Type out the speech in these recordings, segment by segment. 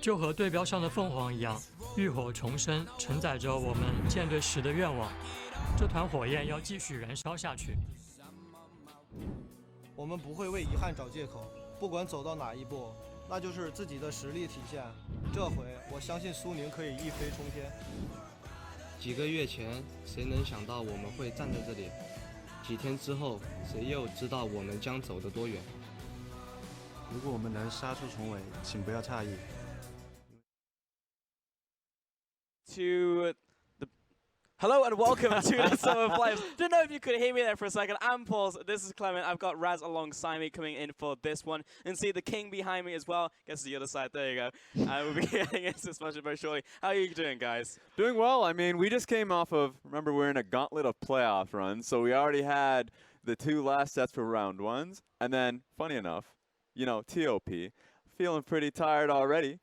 就和对标上的凤凰一样，浴火重生承载着我们舰队时的愿望。这团火焰要继续燃烧下去。我们不会为遗憾找借口，不管走到哪一步，那就是自己的实力体现。这回我相信苏宁可以一飞冲天。几个月前，谁能想到我们会站在这里？几天之后，谁又知道我们将走得多远？如果我们能杀出重围，请不要诧异。Hello and welcome to the Summer Split. Don't know if you could hear me there for a second. I'm Paul. This is Clement. I've got Raz alongside me coming in for this one. And see the King behind me as well. Guess the other side. There you go. We'll be getting into this much very shortly. How are you doing, guys? Doing well. I mean, we just came off of, remember, we're in a gauntlet of playoff runs. So we already had the 2 last sets for round 1s. And then, funny enough, you know, TOP. Feeling pretty tired already.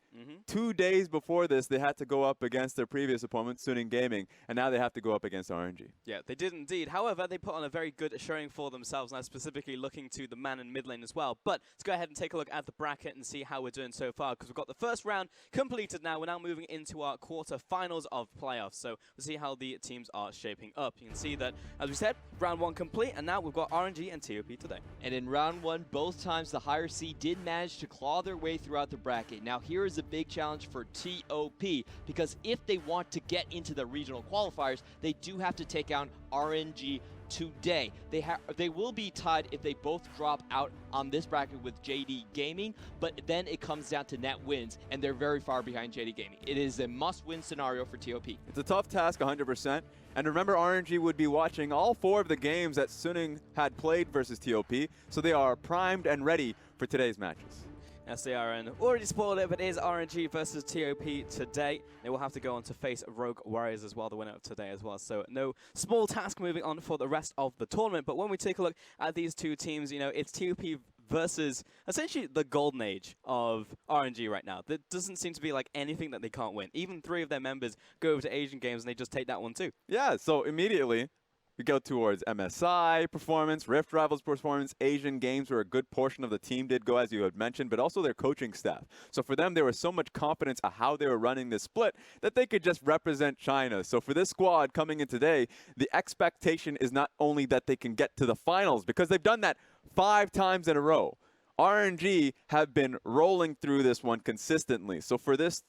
2 days before this, they had to go up against their previous opponent, Suning Gaming, and now they have to go up against RNG. Yeah, they did indeed. However, they put on a very good showing for themselves, now specifically looking to the man in mid lane as well. But let's go ahead and take a look at the bracket and see how we're doing so far, because we've got the first round completed now. We're now moving into our quarterfinals of playoffs, so we'll see how the teams are shaping up. You can see that, as we said, round 1 complete, and now we've got RNG and TOP today. And in round 1, both times the higher seed did manage to claw their way throughout the bracket. Now here is a big challenge for TOP, because if they want to get into the regional qualifiers, they do have to take out RNG today. They will be tied if they both drop out on this bracket with JD Gaming, but then it comes down to net wins, and they're very far behind JD Gaming. It is a must-win scenario for TOP. It's a tough task, 100%. And remember, RNG would be watching all 4 of the games that Suning had played versus TOP, so they are primed and ready for today's matches. Yes, they are, and already spoiled it, but it is RNG versus TOP today. They will have to go on to face Rogue Warriors as well, the winner of today as well. So no small task moving on for the rest of the tournament. But when we take a look at these two teams, you know, it's TOP versus essentially the golden age of RNG right now. There doesn't seem to be like anything that they can't win. Even 3 of their members go over to Asian games and they just take that one too. Yeah, so immediately we go towards MSI performance, Rift Rivals performance, Asian games where a good portion of the team did go, as you had mentioned, but also their coaching staff. So for them, there was so much confidence of how they were running this split that they could just represent China. So for this squad coming in today, the expectation is not only that they can get to the finals, because they've done that 5 times in a row. RNG have been rolling through this one consistently. So for this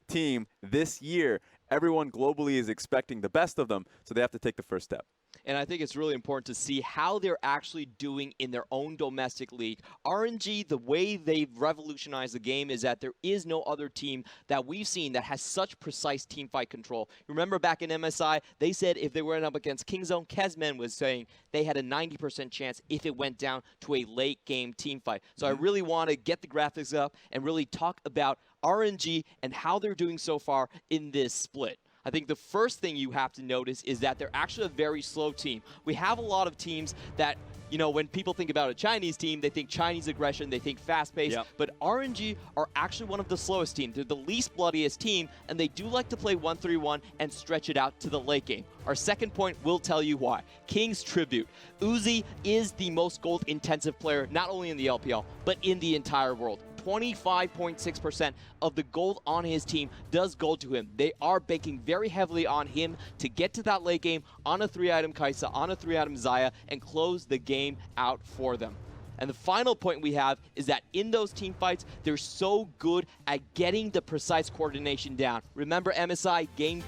team this year, everyone globally is expecting the best of them, so they have to take the first step. And I think it's really important to see how they're actually doing in their own domestic league. RNG, the way they've revolutionized the game is that there is no other team that we've seen that has such precise teamfight control. Remember back in MSI, they said if they went up against Kingzone, Kesman was saying they had a 90% chance if it went down to a late game teamfight. So I really want to get the graphics up and really talk about RNG and how they're doing so far in this split. I think the first thing you have to notice is that they're actually a very slow team. We have a lot of teams that, you know, when people think about a Chinese team, they think Chinese aggression, they think fast-paced. Yep. But RNG are actually one of the slowest teams. They're the least bloodiest team, and they do like to play 1-3-1 and stretch it out to the late game. Our second point will tell you why. King's Tribute. Uzi is the most gold-intensive player, not only in the LPL, but in the entire world. 25.6% of the gold on his team does go to him. They are banking very heavily on him to get to that late game on a 3-item Kai'Sa, on a 3-item Xayah, and close the game out for them. And the final point we have is that in those team fights, they're so good at getting the precise coordination down. Remember MSI, game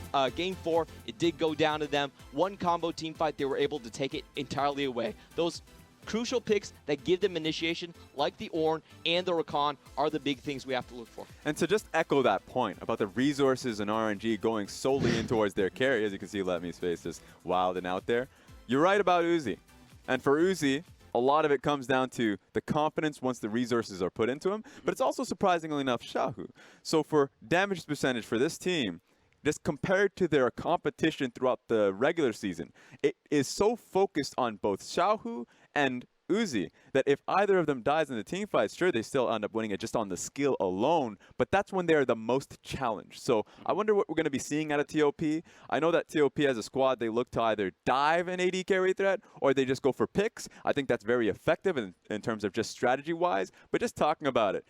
4, it did go down to them. One combo team fight, they were able to take it entirely away. Those crucial picks that give them initiation, like the Ornn and the Rakan, are the big things we have to look for. And to just echo that point about the resources in RNG going solely in towards their carry, as you can see Letme's face is wild and out there, you're right about Uzi. And for Uzi, a lot of it comes down to the confidence once the resources are put into him, but it's also surprisingly enough Xiaohu. So for damage percentage for this team, just compared to their competition throughout the regular season, it is so focused on both Xiaohu and Uzi that if either of them dies in the team fight, sure, they still end up winning it just on the skill alone, but that's when they're the most challenged. So I wonder what we're going to be seeing out of TOP. I know that TOP as a squad, they look to either dive an AD carry threat or they just go for picks. I think that's very effective in terms of just strategy-wise, but just talking about it.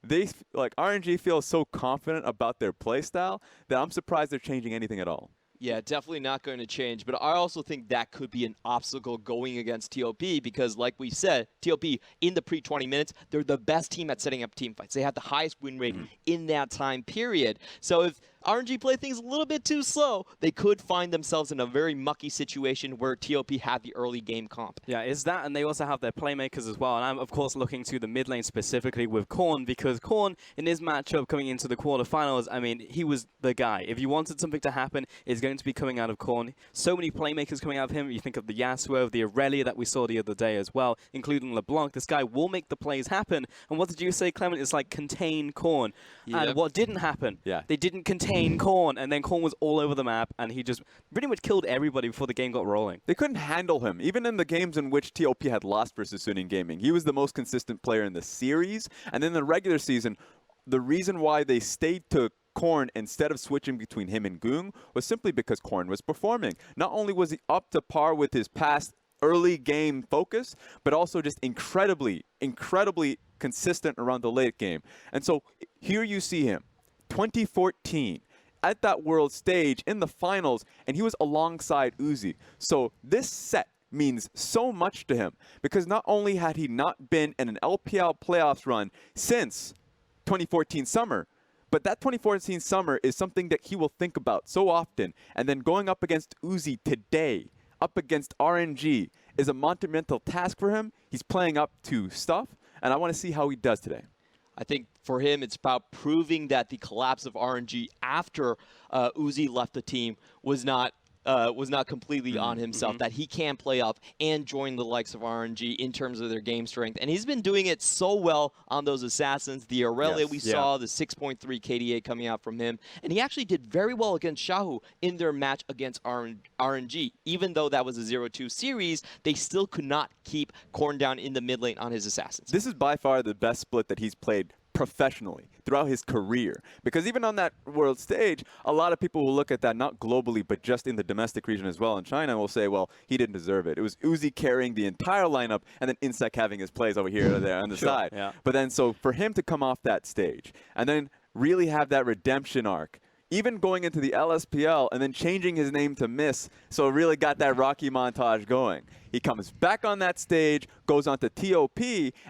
RNG feels so confident about their play style that I'm surprised they're changing anything at all. Yeah, definitely not going to change. But I also think that could be an obstacle going against TOP because, like we said, TOP in the pre-20 minutes, they're the best team at setting up team fights. They have the highest win rate in that time period. So if RNG play things a little bit too slow, they could find themselves in a very mucky situation where TOP had the early game comp. Yeah, is that, and they also have their playmakers as well. And I'm, of course, looking to the mid lane specifically with Korn, because Korn, in his matchup coming into the quarterfinals, I mean, he was the guy. If you wanted something to happen, it's going to be coming out of Korn. So many playmakers coming out of him. You think of the Yasuo, the Aurelia that we saw the other day as well, including LeBlanc. This guy will make the plays happen. And what did you say, Clement? It's like contain Korn. Yep. And what didn't happen? Yeah. They didn't contain Korn, and then Korn was all over the map, and he just pretty much killed everybody before the game got rolling. They couldn't handle him. Even in the games in which TOP had lost versus Suning Gaming, he was the most consistent player in the series. And then in the regular season, the reason why they stayed to Korn instead of switching between him and Goong was simply because Korn was performing. Not only was he up to par with his past early game focus, but also just incredibly consistent around the late game. And so here you see him, 2014, at that world stage in the finals, and he was alongside Uzi. So this set means so much to him because not only had he not been in an LPL playoffs run since 2014 summer, but that 2014 summer is something that he will think about so often. And then going up against Uzi today, up against RNG, is a monumental task for him. He's playing up to stuff, and I want to see how he does today. I think for him, it's about proving that the collapse of RNG after Uzi left the team was not completely on himself, that he can play up and join the likes of RNG in terms of their game strength. And he's been doing it so well on those Assassins. The Aurelia we saw, the 6.3 KDA coming out from him. And he actually did very well against Shahu in their match against RNG. Even though that was a 0-2 series, they still could not keep Korn down in the mid lane on his Assassins. This is by far the best split that he's played professionally throughout his career, because even on that world stage, a lot of people will look at that not globally but just in the domestic region as well in China and will say, well, he didn't deserve it. It was Uzi carrying the entire lineup and then Insec having his plays over here or there on the side. Yeah. But then so for him to come off that stage and then really have that redemption arc, even going into the LSPL and then changing his name to Miss, so really got that Rocky montage going. He comes back on that stage, goes on to TOP,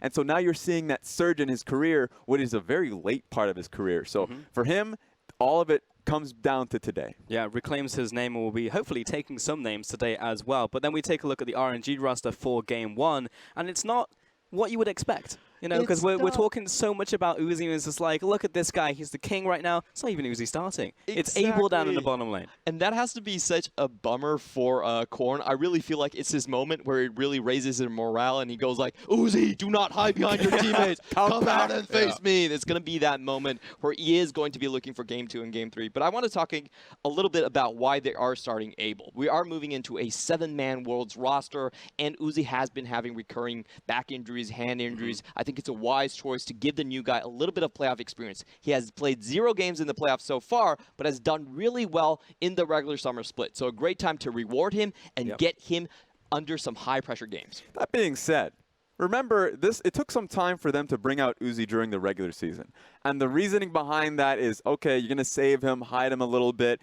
and so now you're seeing that surge in his career, which is a very late part of his career. So for him, all of it comes down to today. Yeah, reclaims his name and will be hopefully taking some names today as well. But then we take a look at the RNG roster for Game 1, and it's not what you would expect. You know, because we're talking so much about Uzi, and it's just like, look at this guy, he's the king right now. It's not even Uzi starting. It's Abel down in the bottom lane. And that has to be such a bummer for Korn. I really feel like it's his moment where it really raises his morale, and he goes like, Uzi, do not hide behind your teammates. Come out and face me. It's going to be that moment where he is going to be looking for Game 2 and Game 3. But I want to talk a little bit about why they are starting Abel. We are moving into a 7-man Worlds roster, and Uzi has been having recurring back injuries, hand injuries. I think it's a wise choice to give the new guy a little bit of playoff experience. He has played 0 games in the playoffs so far, but has done really well in the regular summer split. So a great time to reward him and get him under some high-pressure games. That being said, remember, it took some time for them to bring out Uzi during the regular season. And the reasoning behind that is, okay, you're going to save him, hide him a little bit.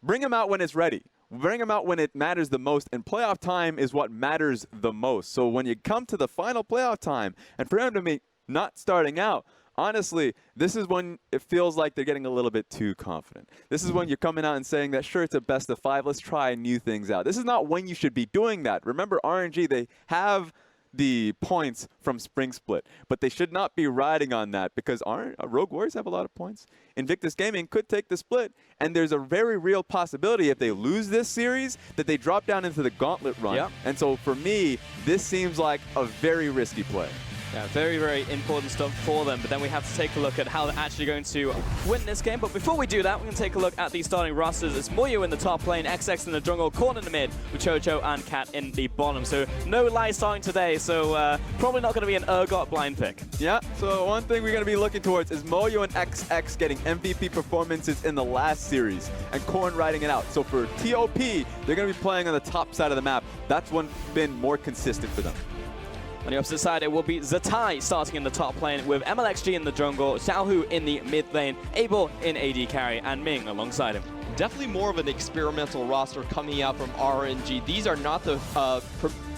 Bring him out when it's ready. Bring him out when it matters the most, and playoff time is what matters the most. So when you come to the final playoff time, and for him to be not starting out, honestly, this is when it feels like they're getting a little bit too confident. This is when you're coming out and saying that, sure, it's a best of 5, let's try new things out. This is not when you should be doing that. Remember, RNG, they have the points from Spring Split, but they should not be riding on that because Rogue Warriors have a lot of points. Invictus Gaming could take the split, and there's a very real possibility if they lose this series that they drop down into the gauntlet run. And so for me, this seems like a very risky play. Yeah, very, very important stuff for them. But then we have to take a look at how they're actually going to win this game. But before we do that, we're going to take a look at the starting rosters. It's Moyo in the top lane, XX in the jungle, Korn in the mid, with Chocho and Cat in the bottom. So no Lai starting today, so probably not going to be an Urgot blind pick. Yeah, so one thing we're going to be looking towards is Moyo and XX getting MVP performances in the last series, and Korn riding it out. So for TOP, they're going to be playing on the top side of the map. That's been more consistent for them. On the opposite side, it will be Zatai starting in the top lane with MLXG in the jungle, Xiaohu in the mid lane, Abel in AD carry, and Ming alongside him. Definitely more of an experimental roster coming out from RNG. These are not the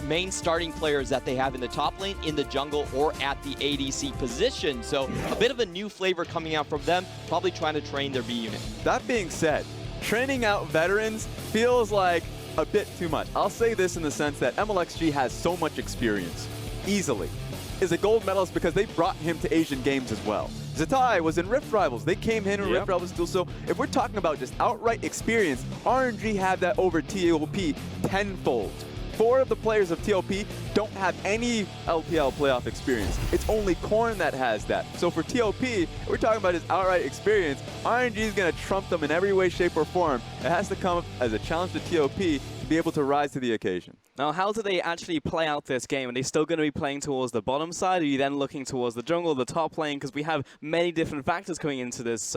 main starting players that they have in the top lane, in the jungle, or at the ADC position. So a bit of a new flavor coming out from them, probably trying to train their B unit. That being said, training out veterans feels like a bit too much. I'll say this in the sense that MLXG has so much experience, easily. Is a gold medalist because they brought him to Asian Games as well. Zatai was in Rift Rivals. They came in Rift Rivals too. So if we're talking about just outright experience, RNG had that over TOP tenfold. 4 of the players of TOP don't have any LPL playoff experience. It's only Korn that has that. So for TOP, we're talking about his outright experience. RNG is going to trump them in every way, shape, or form. It has to come as a challenge to TOP to be able to rise to the occasion. Now, how do they actually play out this game? Are they still going to be playing towards the bottom side? Are you then looking towards the jungle, the top lane? Because we have many different factors coming into this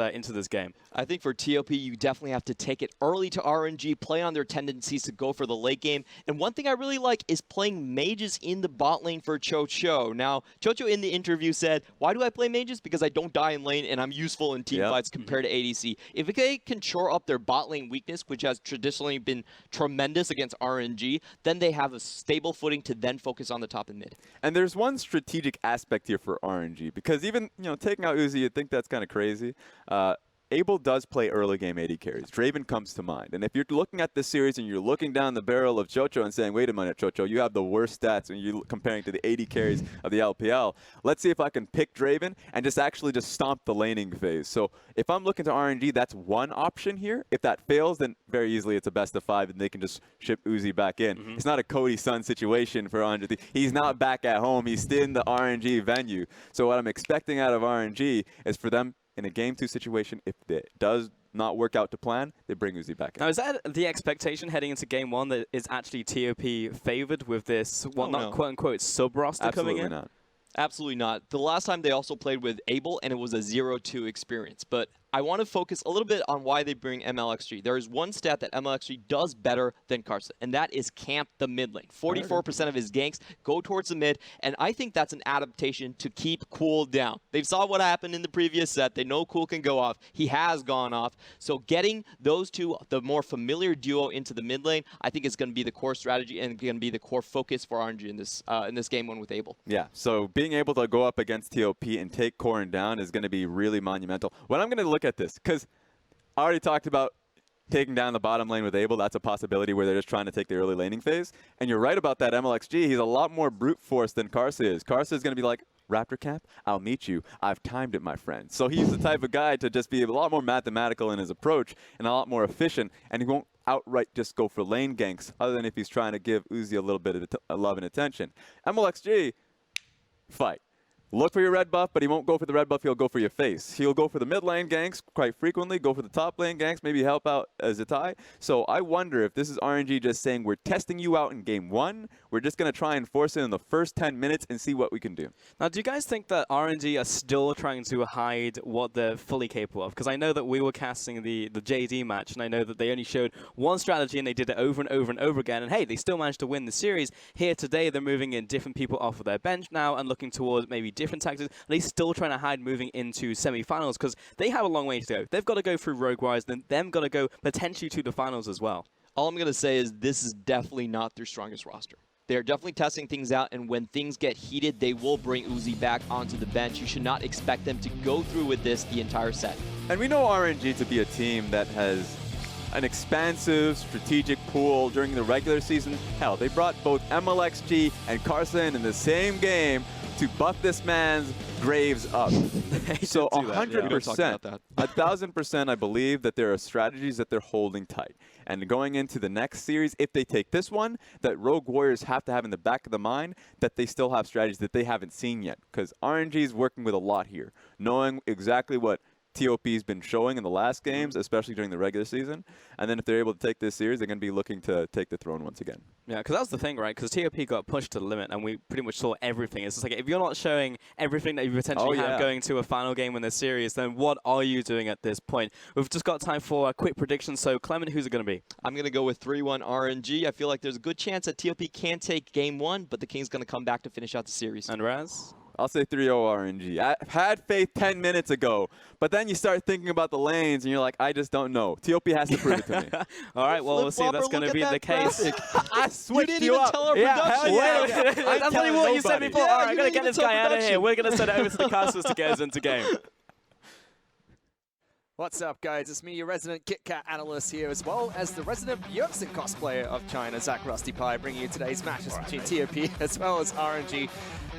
game. I think for TOP, you definitely have to take it early to RNG, play on their tendencies to go for the late game. And one thing I really like is playing mages in the bot lane for Chocho. Now, Chocho in the interview said, why do I play mages? Because I don't die in lane and I'm useful in team fights compared to ADC. If they can shore up their bot lane weakness, which has traditionally been tremendous against RNG, then they have a stable footing to then focus on the top and mid. And there's one strategic aspect here for RNG, because even, taking out Uzi, you'd think that's kind of crazy. Abel does play early game AD carries. Draven comes to mind. And if you're looking at this series and you're looking down the barrel of Chocho and saying, wait a minute, Chocho, you have the worst stats when you're comparing to the AD carries of the LPL. Let's see if I can pick Draven and just actually stomp the laning phase. So if I'm looking to RNG, that's one option here. If that fails, then very easily it's a best of 5 and they can just ship Uzi back in. It's not a Cody Sun situation for RNG. He's not back at home. He's still in the RNG venue. So what I'm expecting out of RNG is for them in a Game 2 situation, if it does not work out to plan, they bring Uzi back in. Now, is that the expectation heading into Game 1 that is actually TOP favored with this, not quote-unquote sub-roster coming in? Absolutely not. Absolutely not. The last time they also played with Abel, and it was a 0-2 experience. But I want to focus a little bit on why they bring MLXG. There is one stat that MLXG does better than Carson, and that is camp the mid lane. 44% of his ganks go towards the mid, and I think that's an adaptation to keep Cool down. They saw what happened in the previous set. They know Cool can go off. He has gone off. So getting those two, the more familiar duo, into the mid lane, I think is going to be the core strategy and going to be the core focus for RNG in this game 1 with Abel. Yeah, so being able to go up against TOP and take Corrin down is going to be really monumental. What I'm going to look at this, because I already talked about taking down the bottom lane with Abel. That's a possibility where they're just trying to take the early laning phase. And you're right about that MLXG. He's a lot more brute force than Karsa is. Karsa is going to be like, Raptor Camp, I'll meet you. I've timed it, my friend. So he's the type of guy to just be a lot more mathematical in his approach and a lot more efficient. And he won't outright just go for lane ganks, other than if he's trying to give Uzi a little bit of love and attention. MLXG, fight. Look for your red buff, but he won't go for the red buff. He'll go for your face. He'll go for the mid lane ganks quite frequently, go for the top lane ganks, maybe help out Zatai. So I wonder if this is RNG just saying, we're testing you out in Game 1. We're just going to try and force it in the first 10 minutes and see what we can do. Now, do you guys think that RNG are still trying to hide what they're fully capable of? Because I know that we were casting the JD match, and I know that they only showed one strategy, and they did it over and over and over again. And hey, they still managed to win the series. Here today, they're moving in different people off of their bench now and looking towards maybe different tactics. And they're still trying to hide moving into semi-finals because they have a long way to go. They've got to go through Rogue Warriors, then them got to go potentially to the finals as well. All I'm going to say is this is definitely not their strongest roster. They're definitely testing things out, and when things get heated, they will bring Uzi back onto the bench. You should not expect them to go through with this the entire set. And we know RNG to be a team that has an expansive strategic pool during the regular season. Hell, they brought both MLXG and Carson in the same game to buff this man's graves up. So 100%, 1,000% I believe that there are strategies that they're holding tight. And going into the next series, if they take this one, that Rogue Warriors have to have in the back of the mind that they still have strategies that they haven't seen yet. Because RNG is working with a lot here, knowing exactly what TOP's been showing in the last games, especially during the regular season. And then if they're able to take this series, they're going to be looking to take the throne once again. Yeah, because that's the thing, right? Because TOP got pushed to the limit, and we pretty much saw everything. It's just like, if you're not showing everything that you potentially have going to a final game in this series, then what are you doing at this point? We've just got time for a quick prediction. So, Clement, who's it going to be? I'm going to go with 3-1 RNG. I feel like there's a good chance that TOP can take game 1, but the King's going to come back to finish out the series. And Raz? I'll say 3-0 RNG. I had faith 10 minutes ago, but then you start thinking about the lanes, and you're like, I just don't know. TOP has to prove it to me. All right, well, we'll see if that's going to be the case. I switched you didn't even tell our production. That's only what you said before. All right, I'm going to get this guy out of here. We're going to send it over to the casters to get us into game. What's up, guys? It's me, your resident KitKat analyst here, as well as the resident Bjergsen cosplayer of China, Zach Rusty Pie, bringing you today's matches between TOP as well as RNG.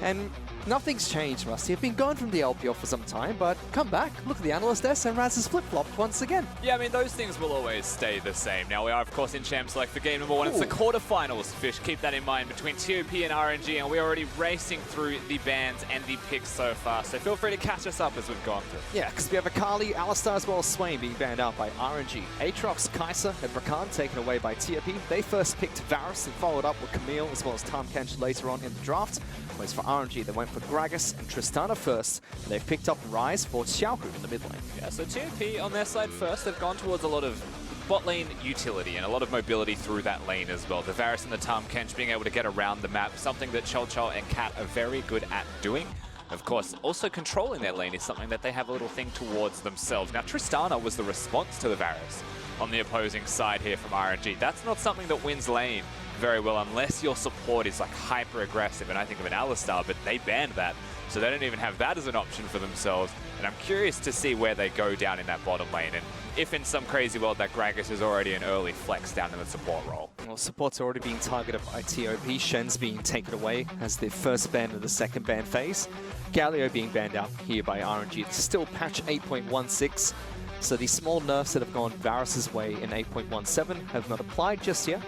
And nothing's changed, Rusty. I've been gone from the LPL for some time, but come back, look at the analyst desk, and Raz has flip-flopped once again. Yeah, I mean, those things will always stay the same. Now, we are, of course, in Champ Select for game number 1. It's the quarterfinals, Fish. Keep that in mind, between TOP and RNG, and we're already racing through the bans and the picks so far, so feel free to catch us up as we've gone through. Yeah, because we have Akali, Alistar, as well as Swain being banned out by RNG. Aatrox, Kai'Sa, and Rakan taken away by TOP. They first picked Varus and followed up with Camille, as well as Tahm Kench later on in the draft. Whereas for RNG, they went for Gragas and Tristana first, and they've picked up Ryze for Xiaohu in the mid lane. Yeah, so TOP on their side first, they've gone towards a lot of bot lane utility and a lot of mobility through that lane as well. The Varus and the Tahm Kench being able to get around the map, something that Chol and Cat are very good at doing. Of course, also controlling their lane is something that they have a little thing towards themselves. Now, Tristana was the response to the Varus on the opposing side here from RNG. That's not something that wins lane very well unless your support is like hyper aggressive, and I think of an Alistar, but they banned that, so they don't even have that as an option for themselves. And I'm curious to see where they go down in that bottom lane, and if in some crazy world that Gragas is already an early flex down in the support role. Well, support's already being targeted by TOP. Shen's being taken away as the first ban of the second ban phase. Galio being banned out here by RNG. It's still patch 8.16. So the small nerfs that have gone Varus's way in 8.17 have not applied just yet.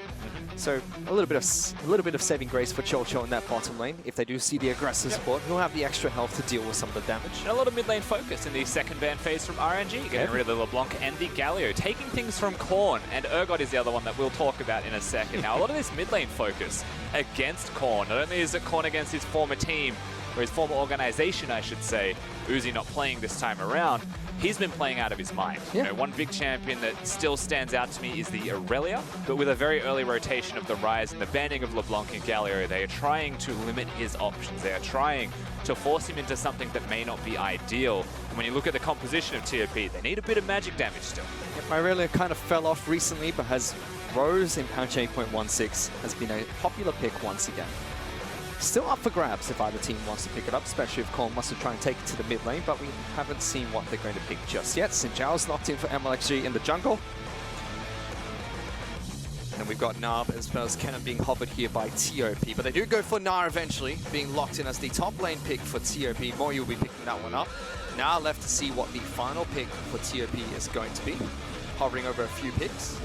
So a little bit of saving grace for Chol in that bottom lane. If they do see the aggressive support, he'll have the extra health to deal with some of the damage. And a lot of mid lane focus in the second ban phase from RNG, getting rid of the LeBlanc and the Galio, taking things from Korn, and Urgot is the other one that we'll talk about in a second. Now, a lot of this mid lane focus against Korn. Not only is it Korn against his former team, or his former organization, I should say, Uzi not playing this time around, he's been playing out of his mind. Yeah. You know, one big champion that still stands out to me is the Aurelia, but with a very early rotation of the Ryze and the banning of LeBlanc and Galio, they are trying to limit his options. They are trying to force him into something that may not be ideal. And when you look at the composition of TOP, they need a bit of magic damage still. Yeah, Aurelia kind of fell off recently, but has Rose in patch 8.16 has been a popular pick once again. Still up for grabs if either team wants to pick it up, especially if Korn wants to try and take it to the mid lane, but we haven't seen what they're going to pick just yet. Xin Zhao's locked in for MLXG in the jungle. And we've got Narb as well as Kennen being hovered here by TOP, but they do go for Gnar eventually, being locked in as the top lane pick for TOP. Moyu will be picking that one up. Now left to see what the final pick for TOP is going to be. Hovering over a few picks.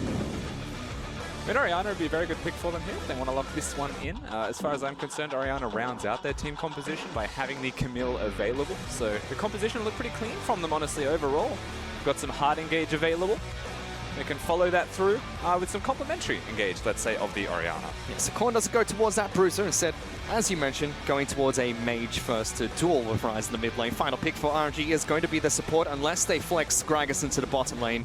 I mean, Orianna would be a very good pick for them here if they want to lock this one in. As far as I'm concerned, Orianna rounds out their team composition by having the Camille available. So the composition looked pretty clean from them, honestly, overall. Got some hard engage available. They can follow that through with some complementary engage, let's say, of the Orianna. Yeah, so Korn doesn't go towards that Bruiser. Instead, as you mentioned, going towards a mage first to duel with Ryze in the mid lane. Final pick for RNG is going to be the support unless they flex Gragas into the bottom lane.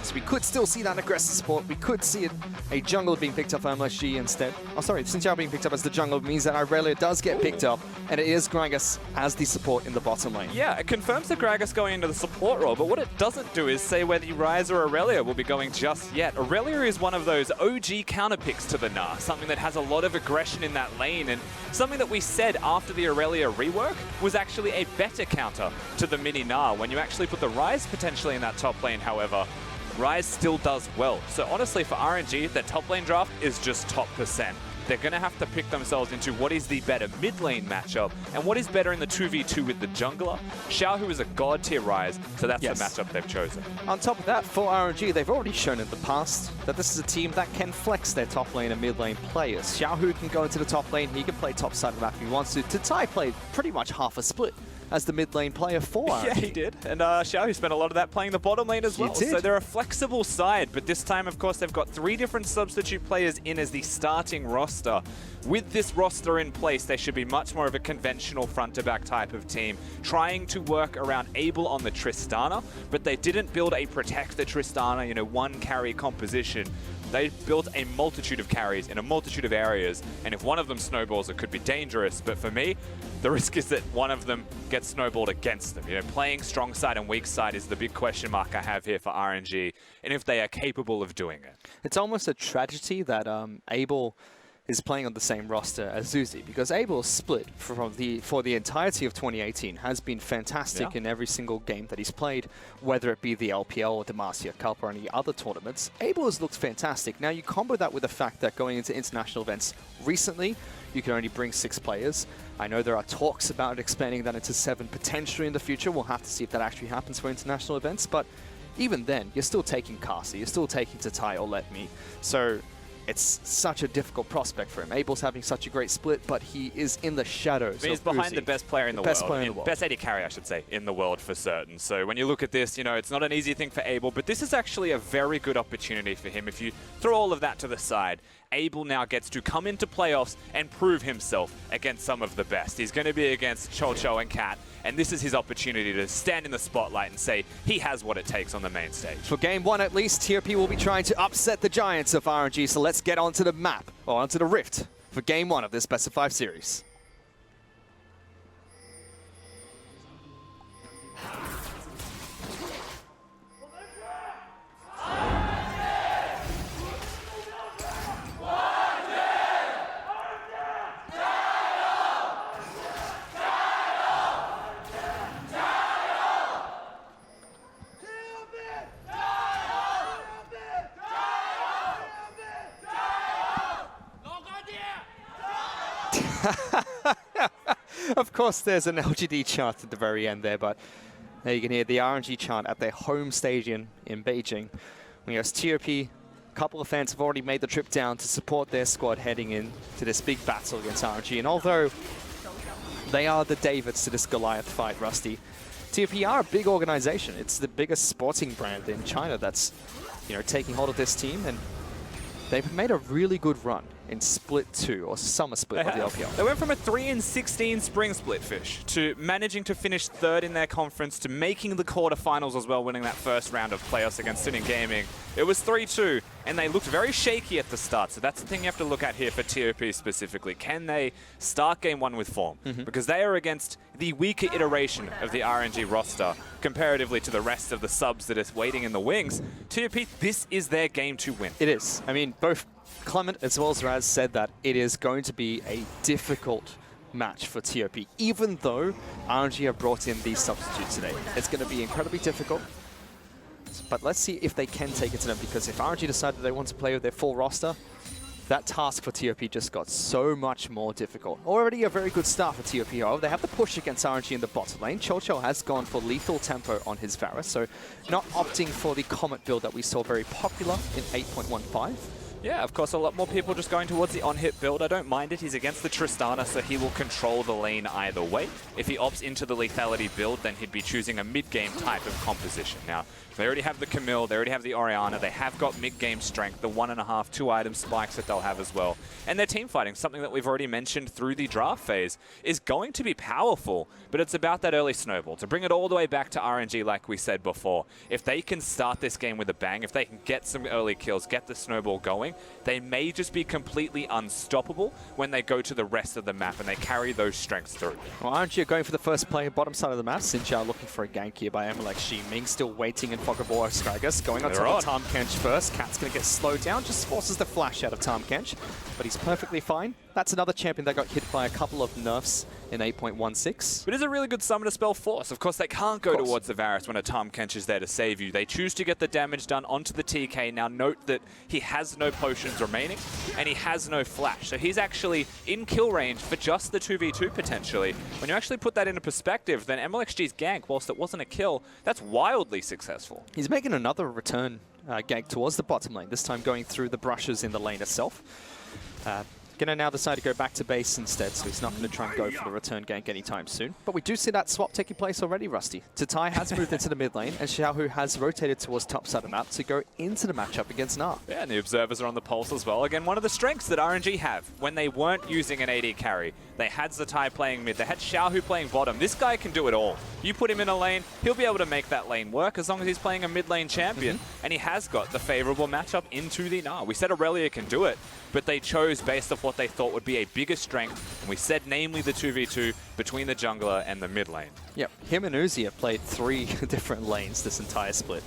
So we could still see that aggressive support. We could see a jungle being picked up for MLSG instead. Oh, sorry, Xin Zhao being picked up as the jungle means that Aurelia does get picked up, and it is Gragas as the support in the bottom lane. Yeah, it confirms the Gragas going into the support role, but what it doesn't do is say whether Ryze or Aurelia will be going just yet. Aurelia is one of those OG counter picks to the Gnar, something that has a lot of aggression in that lane, and something that we said after the Aurelia rework was actually a better counter to the mini Gnar. When you actually put the Ryze potentially in that top lane, however, Ryze still does well. So honestly, for RNG, their top lane draft is just top %. They're going to have to pick themselves into what is the better mid lane matchup and what is better in the 2v2 with the jungler. Xiaohu is a god tier Ryze, so that's the matchup they've chosen. On top of that, for RNG, they've already shown in the past that this is a team that can flex their top lane and mid lane players. Xiaohu can go into the top lane, he can play top side of the map if he wants to. Tai played pretty much half a split as the mid lane player for RNG. Yeah, he did. And Xiao spent a lot of that playing the bottom lane as well. So they're a flexible side, but this time, of course, they've got 3 different substitute players in as the starting roster. With this roster in place, they should be much more of a conventional front-to-back type of team, trying to work around Abel on the Tristana, but they didn't build a protect the Tristana, you know, one carry composition. They built a multitude of carries in a multitude of areas, and if one of them snowballs, it could be dangerous. But for me, the risk is that one of them gets snowballed against them. You know, playing strong side and weak side is the big question mark I have here for RNG, and if they are capable of doing it. It's almost a tragedy that Abel is playing on the same roster as Uzi, because Abel's split for the entirety of 2018 has been fantastic in every single game that he's played, whether it be the LPL or Demacia Cup or any other tournaments. Abel has looked fantastic. Now you combo that with the fact that going into international events recently, you can only bring 6 players. I know there are talks about expanding that into 7 potentially in the future. We'll have to see if that actually happens for international events, but even then, you're still taking Kasi, you're still taking Tatai or Let Me. So it's such a difficult prospect for him. Abel's having such a great split, but he is in the shadows. I mean, he's behind the best player in the world. Best AD carry, I should say, in the world for certain. So when you look at this, you know, it's not an easy thing for Abel, but this is actually a very good opportunity for him. If you throw all of that to the side, Abel now gets to come into playoffs and prove himself against some of the best. He's going to be against Cho and Cat, and this is his opportunity to stand in the spotlight and say he has what it takes on the main stage. For game 1 at least, TOP will be trying to upset the giants of RNG, so let's get onto the map, or onto the Rift, for game 1 of this Best of 5 series. Of course, there's an LGD chant at the very end there, but there you can hear the RNG chant at their home stadium in Beijing. Whereas TOP, a couple of fans have already made the trip down to support their squad heading into this big battle against RNG. And although they are the Davids to this Goliath fight, Rusty, TOP are a big organization. It's the biggest sporting brand in China that's, you know, taking hold of this team, and they've made a really good run in Split 2, or Summer Split of the LPL. They went from a 3-16 Spring Split Fish to managing to finish 3rd in their conference to making the quarterfinals as well, winning that first round of playoffs against Sinning Gaming. It was 3-2, and they looked very shaky at the start, so that's the thing you have to look at here for TOP specifically. Can they start game 1 with form? Because they are against the weaker iteration of the RNG roster comparatively to the rest of the subs that is waiting in the wings. TOP, this is their game to win. It is. I mean, both Clement as well as Raz said that it is going to be a difficult match for TOP, even though RNG have brought in these substitutes today. It's going to be incredibly difficult, but let's see if they can take it to them, because if RNG decide that they want to play with their full roster, that task for TOP just got so much more difficult. Already a very good start for TOP, however. They have the push against RNG in the bottom lane. Cho has gone for lethal tempo on his Varus, so not opting for the Comet build that we saw very popular in 8.15. Yeah, of course, a lot more people just going towards the on-hit build. I don't mind it. He's against the Tristana, so he will control the lane either way. If he opts into the lethality build, then he'd be choosing a mid-game type of composition. Now, they already have the Camille, they already have the Orianna, they have got mid-game strength, the 1.5, 2-item spikes that they'll have as well. And their team fighting, something that we've already mentioned through the draft phase, is going to be powerful, but it's about that early snowball. To bring it all the way back to RNG like we said before, if they can start this game with a bang, if they can get some early kills, get the snowball going, they may just be completely unstoppable when they go to the rest of the map and they carry those strengths through. Well, RNG are going for the first play, bottom side of the map. Xinjiao looking for a gank here by MLX. Ming still waiting in Fog of War. Skygus going on top of Tom Kench first. Cat's going to get slowed down, just forces the flash out of Tom Kench, but he's perfectly fine. That's another champion that got hit by a couple of nerfs in 8.16. But it is a really good summon to spell Force. Of course, they can't go towards the Varus when a Tom Kench is there to save you. They choose to get the damage done onto the TK. Now note that he has no potions remaining, and he has no flash. So he's actually in kill range for just the 2v2 potentially. When you actually put that into perspective, then MLXG's gank, whilst it wasn't a kill, that's wildly successful. He's making another return gank towards the bottom lane, this time going through the brushes in the lane itself. Gonna now decide to go back to base instead, so he's not going to try and go for the return gank anytime soon. But we do see that swap taking place already, Rusty. Tatai has moved into the mid lane, and Xiaohu has rotated towards top side of the map to go into the matchup against Na. Yeah, and the observers are on the pulse as well. Again, one of the strengths that RNG have when they weren't using an AD carry. They had Zatai playing mid, they had Xiaohu playing bottom. This guy can do it all. You put him in a lane, he'll be able to make that lane work as long as he's playing a mid lane champion, and he has got the favorable matchup into the Na. We said Aurelia can do it, but they chose based off what they thought would be a bigger strength, and we said namely the 2v2 between the jungler and the mid lane. Yep, him and Uzi have played 3 different lanes this entire split.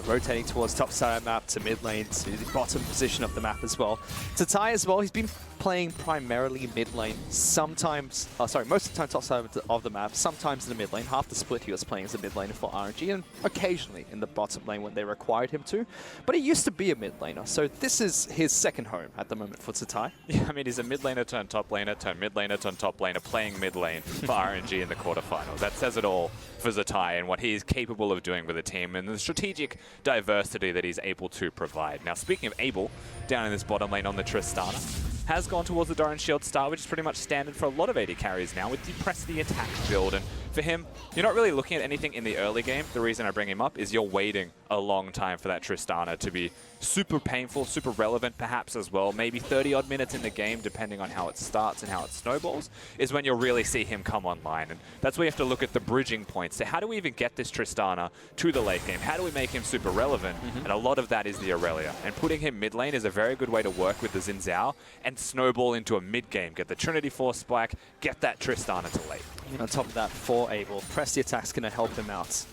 Rotating towards top side of the map to mid lane to the bottom position of the map as well. Tatai as well, he's been playing primarily mid lane, sometimes, most of the time top side of the map, sometimes in the mid lane. Half the split he was playing as a mid laner for RNG, and occasionally in the bottom lane when they required him to. But he used to be a mid laner, so this is his second home at the moment for Tatai. Yeah, I mean, he's a mid laner turned top laner, turned mid laner turned top laner, playing mid lane for RNG in the quarterfinals. That says it all for Zatai and what he is capable of doing with a team and the strategic diversity that he's able to provide. Now, speaking of able, down in this bottom lane on the Tristana, has gone towards the Doran Shield Star, which is pretty much standard for a lot of AD carries now with the press the attack build. And for him, you're not really looking at anything in the early game. The reason I bring him up is you're waiting a long time for that Tristana to be super painful, super relevant perhaps as well. Maybe 30-odd minutes in the game, depending on how it starts and how it snowballs, is when you'll really see him come online. And that's where you have to look at the bridging points. So how do we even get this Tristana to the late game? How do we make him super relevant? And a lot of that is the Aurelia. And putting him mid lane is a very good way to work with the Xin Zhao and snowball into a mid game. Get the Trinity Force spike, get that Tristana to late. And on top of that, for Abel, press the attack's going to help him out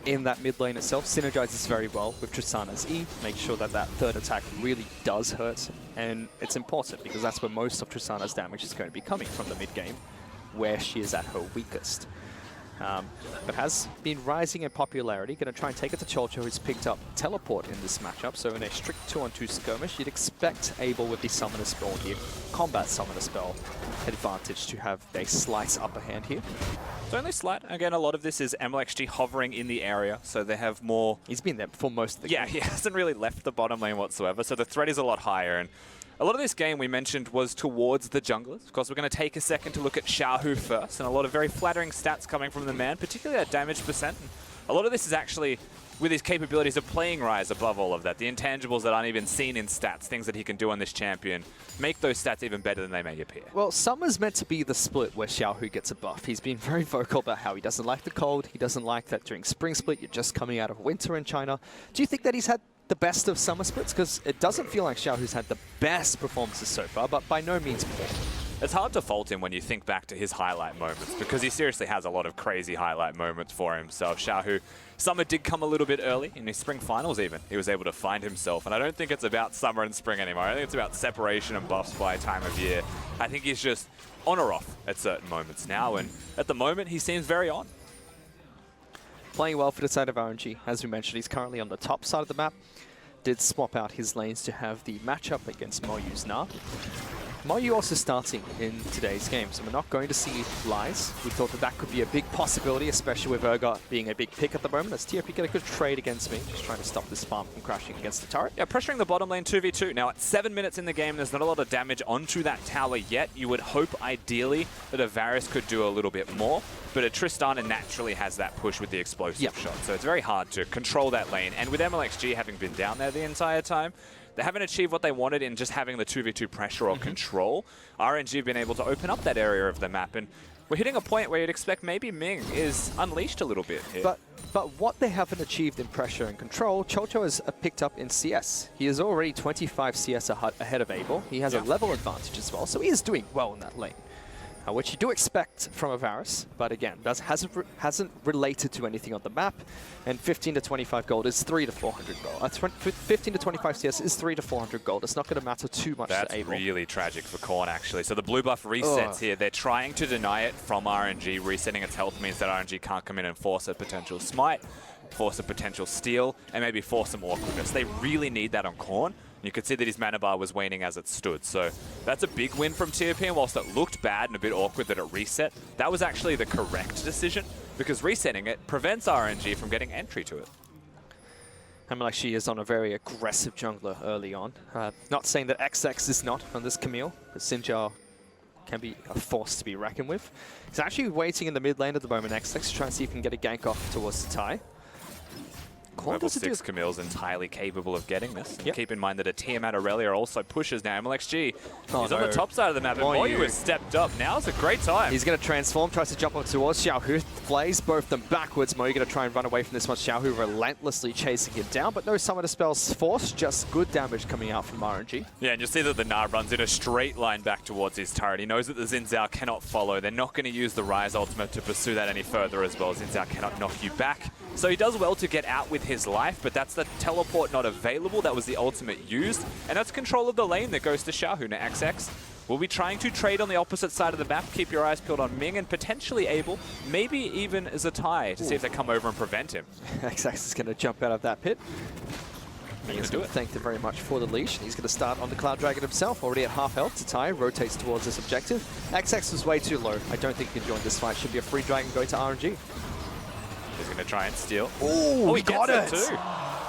in that mid lane itself. Synergizes very well with Tristana's E, make sure that that third attack really does hurt. And it's important because that's where most of Tristana's damage is going to be coming from the mid game, where she is at her weakest. But has been rising in popularity. Going to try and take it to Cholcho, who's picked up Teleport in this matchup. So in a strict 2-on-2 skirmish, you'd expect Abel with the Summoner Spell here, Combat Summoner Spell advantage, to have a slight upper hand here. It's only slight. Again, a lot of this is MLXG hovering in the area, so they have more... He's been there for most of the game. Yeah, he hasn't really left the bottom lane whatsoever, so the threat is a lot higher. And a lot of this game we mentioned was towards the junglers. Of course, we're going to take a second to look at Xiaohu first, and a lot of very flattering stats coming from the man, particularly that damage percent. And a lot of this is actually with his capabilities of playing Rise above all of that. The intangibles that aren't even seen in stats, things that he can do on this champion, make those stats even better than they may appear. Well, summer's meant to be the split where Xiaohu gets a buff. He's been very vocal about how he doesn't like the cold. He doesn't like that during spring split, you're just coming out of winter in China. Do you think that he's had the best of summer splits? Because it doesn't feel like Xiaohu's had the best performances so far, but by no means poor. It's hard to fault him when you think back to his highlight moments, because he seriously has a lot of crazy highlight moments for himself. Xiaohu, summer did come a little bit early in his spring finals even. He was able to find himself, and I don't think it's about summer and spring anymore. I think it's about separation and buffs by time of year. I think he's just on or off at certain moments now, and at the moment he seems very on. Playing well for the side of RNG. As we mentioned, he's currently on the top side of the map. Did swap out his lanes to have the matchup against Moyu's Na. Moyu also starting in today's game, so we're not going to see Lies. We thought that that could be a big possibility, especially with Urgot being a big pick at the moment, as TOP get a good trade against me, just trying to stop this farm from crashing against the turret. Yeah, pressuring the bottom lane 2v2. Now, at 7 minutes in the game, there's not a lot of damage onto that tower yet. You would hope, ideally, that a Varus could do a little bit more, but a Tristana naturally has that push with the explosive shot, so it's very hard to control that lane. And with MLXG having been down there the entire time, they haven't achieved what they wanted in just having the 2v2 pressure or control. RNG have been able to open up that area of the map, and we're hitting a point where you'd expect maybe Ming is unleashed a little bit here. But what they haven't achieved in pressure and control, Cholcho has picked up in CS. He is already 25 CS ahead of Abel. He has a level advantage as well, so he is doing well in that lane. Which you do expect from a Varus, but again, hasn't related to anything on the map. And 15 to 25 gold is 3 to 400 gold. 15 to 25 CS is 3 to 400 gold. It's not going to matter too much to Abel. That's really tragic for Korn, actually. So the blue buff resets here. They're trying to deny it from RNG. Resetting its health means that RNG can't come in and force a potential smite, force a potential steal, and maybe force some awkwardness. They really need that on Korn. You could see that his mana bar was waning as it stood. So that's a big win from TOP, and whilst it looked bad and a bit awkward that it reset, that was actually the correct decision, because resetting it prevents RNG from getting entry to it. I mean, like, she is on a very aggressive jungler early on. Not saying that XX is not on this Camille, but Sinjar can be a force to be reckoned with. He's actually waiting in the mid lane at the moment, XX, to try and see if he can get a gank off towards the tie. Level 6 Camille's entirely capable of getting this. And yep. Keep in mind that a Tiamat Aurelia also pushes now. MLXG, oh, he's on the top side of the map, and Moyu has stepped up. Now's a great time. He's going to transform, tries to jump up towards Xiaohu, flays both of them backwards. Moyu going to try and run away from this one. Xiaohu relentlessly chasing him down, but no Summoner Spells forced, just good damage coming out from RNG. Yeah, and you'll see that the Na runs in a straight line back towards his turret. He knows that the Xin Zhao cannot follow. They're not going to use the Rise ultimate to pursue that any further as well. Xin Zhao cannot knock you back. So he does well to get out with his life, but that's the teleport not available. That was the ultimate used, and that's control of the lane that goes to Xiaohu. Now XX will be trying to trade on the opposite side of the map. Keep your eyes peeled on Ming and potentially Abel, maybe even Zatai, to see if they come over and prevent him. XX is going to jump out of that pit. He's going to thank them very much for the leash. He's going to start on the Cloud Dragon himself, already at half health. Zatai rotates towards this objective. XX is way too low. I don't think he can join this fight. Should be a free dragon going to RNG. He's going to try and steal. Oh, he got it too.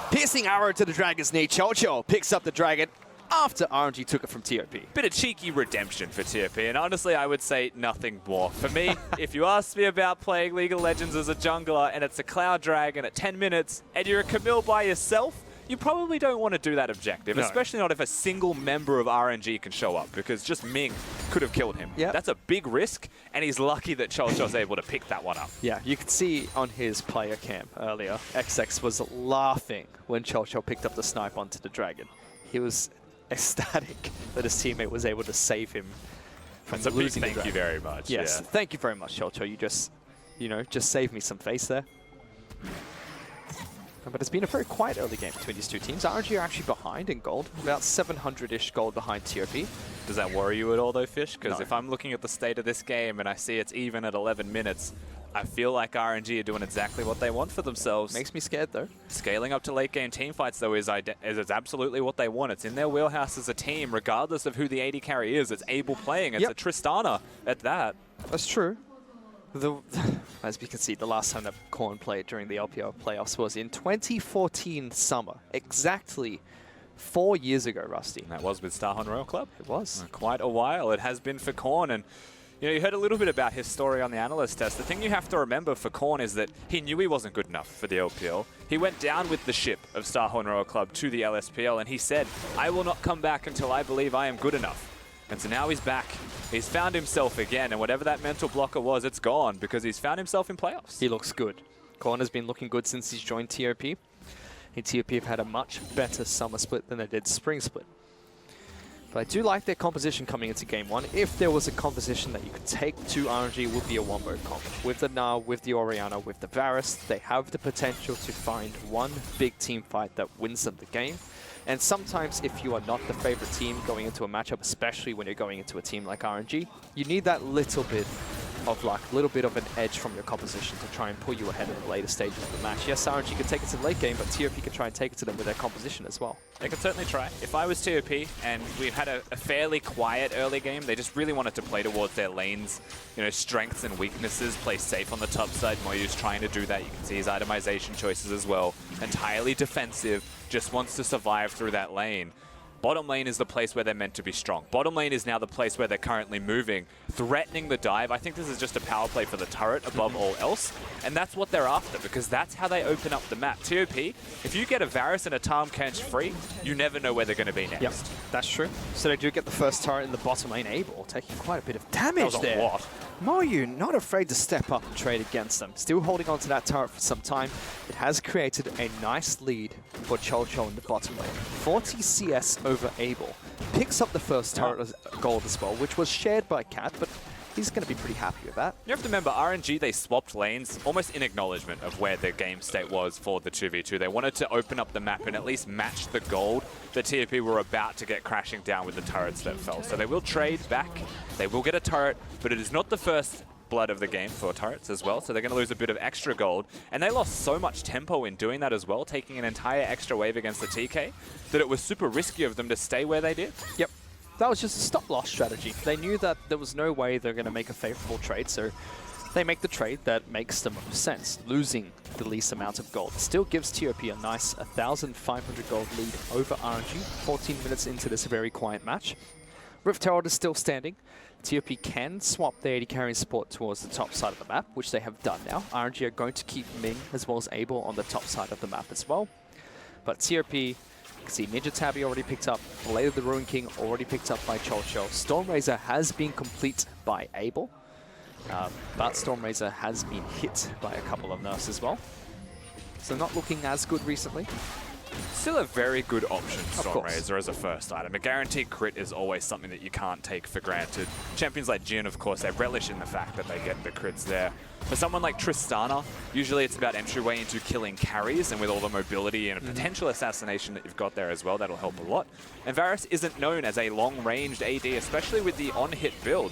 Piercing arrow to the dragon's knee. Chocho picks up the dragon after RNG took it from TOP. Bit of cheeky redemption for TOP, and honestly, I would say nothing more. For me, if you ask me about playing League of Legends as a jungler, and it's a Cloud Dragon at 10 minutes, and you're a Camille by yourself, you probably don't want to do that objective, especially not if a single member of RNG can show up, because just Ming could have killed him. Yep. That's a big risk, and he's lucky that Cholcho's able to pick that one up. Yeah, you could see on his player cam earlier, XX was laughing when Cholcho picked up the snipe onto the dragon. He was ecstatic that his teammate was able to save him from losing the dragon. Thank you very much. Yes, yeah. Thank you very much, Cholcho. You just, just saved me some face there. But it's been a very quiet early game between these two teams. RNG are actually behind in gold, about 700-ish gold behind TOP. Does that worry you at all, though, Fish? Because No. if I'm looking at the state of this game and I see it's even at 11 minutes, I feel like RNG are doing exactly what they want for themselves. Makes me scared, though. Scaling up to late game team fights, though, is absolutely what they want. It's in their wheelhouse as a team, regardless of who the AD carry is. It's Abel playing. It's a Tristana at that. That's true. As we can see, the last time that Korn played during the LPL playoffs was in 2014 summer. Exactly 4 years ago, Rusty. And that was with Starhorn Royal Club. It was. Quite a while. It has been for Korn. And you heard a little bit about his story on the analyst test. The thing you have to remember for Korn is that he knew he wasn't good enough for the LPL. He went down with the ship of Starhorn Royal Club to the LSPL, and he said, I will not come back until I believe I am good enough. And so now he's back. He's found himself again, and whatever that mental blocker was, it's gone because he's found himself in playoffs. He looks good. Korn has been looking good since he's joined TOP. And TOP have had a much better summer split than they did spring split. But I do like their composition coming into game one. If there was a composition that you could take to RNG, it would be a wombo comp. With the Na, with the Orianna, with the Varus, they have the potential to find one big team fight that wins them the game. And sometimes if you are not the favorite team going into a matchup, especially when you're going into a team like RNG, you need that little bit of luck, a little bit of an edge from your composition to try and pull you ahead in the later stages of the match. Yes, RNG can take it to the late game, but TOP can try and take it to them with their composition as well. They could certainly try. If I was TOP and we've had a fairly quiet early game, they just really wanted to play towards their lanes, strengths and weaknesses, play safe on the top side. Moyu's trying to do that. You can see his itemization choices as well. Entirely defensive, just wants to survive through that lane. Bottom lane is the place where they're meant to be strong. Bottom lane is now the place where they're currently moving, threatening the dive. I think this is just a power play for the turret above all else, and that's what they're after because that's how they open up the map. TOP, if you get a Varus and a Tahm Kench free, you never know where they're going to be next. Yep, that's true. So they do get the first turret in the bottom lane. Abel taking quite a bit of damage that was there. A lot. Moyu not afraid to step up and trade against them. Still holding on to that turret for some time. It has created a nice lead for Cholcho in the bottom lane. 40 CS over Abel. Picks up the first turret as gold as well, which was shared by Cat, but he's going to be pretty happy with that. You have to remember, RNG, they swapped lanes almost in acknowledgement of where their game state was for the 2v2. They wanted to open up the map and at least match the gold that TOP were about to get crashing down with the turrets that fell. So they will trade back. They will get a turret, but it is not the first blood of the game for turrets as well, so they're going to lose a bit of extra gold. And they lost so much tempo in doing that as well, taking an entire extra wave against the TK, that it was super risky of them to stay where they did. Yep. That was just a stop-loss strategy. They knew that there was no way they're going to make a favorable trade, so they make the trade that makes the most sense, losing the least amount of gold. Still gives TOP a nice 1,500 gold lead over RNG, 14 minutes into this very quiet match. Rift Herald is still standing. TOP can swap their AD carry support towards the top side of the map, which they have done now. RNG are going to keep Ming as well as Abel on the top side of the map as well. But TOP, you can see Ninja Tabby already picked up, Blade of the Ruin King already picked up by Cholcho. Stormrazor has been complete by Abel. But Stormrazor has been hit by a couple of nerfs as well. So not looking as good recently. Still a very good option, Stormrazor, as a first item. A guaranteed crit is always something that you can't take for granted. Champions like Jhin, of course, they relish in the fact that they get the crits there. For someone like Tristana, usually it's about entryway into killing carries, and with all the mobility and potential assassination that you've got there as well, that'll help a lot. And Varus isn't known as a long-ranged AD, especially with the on-hit build.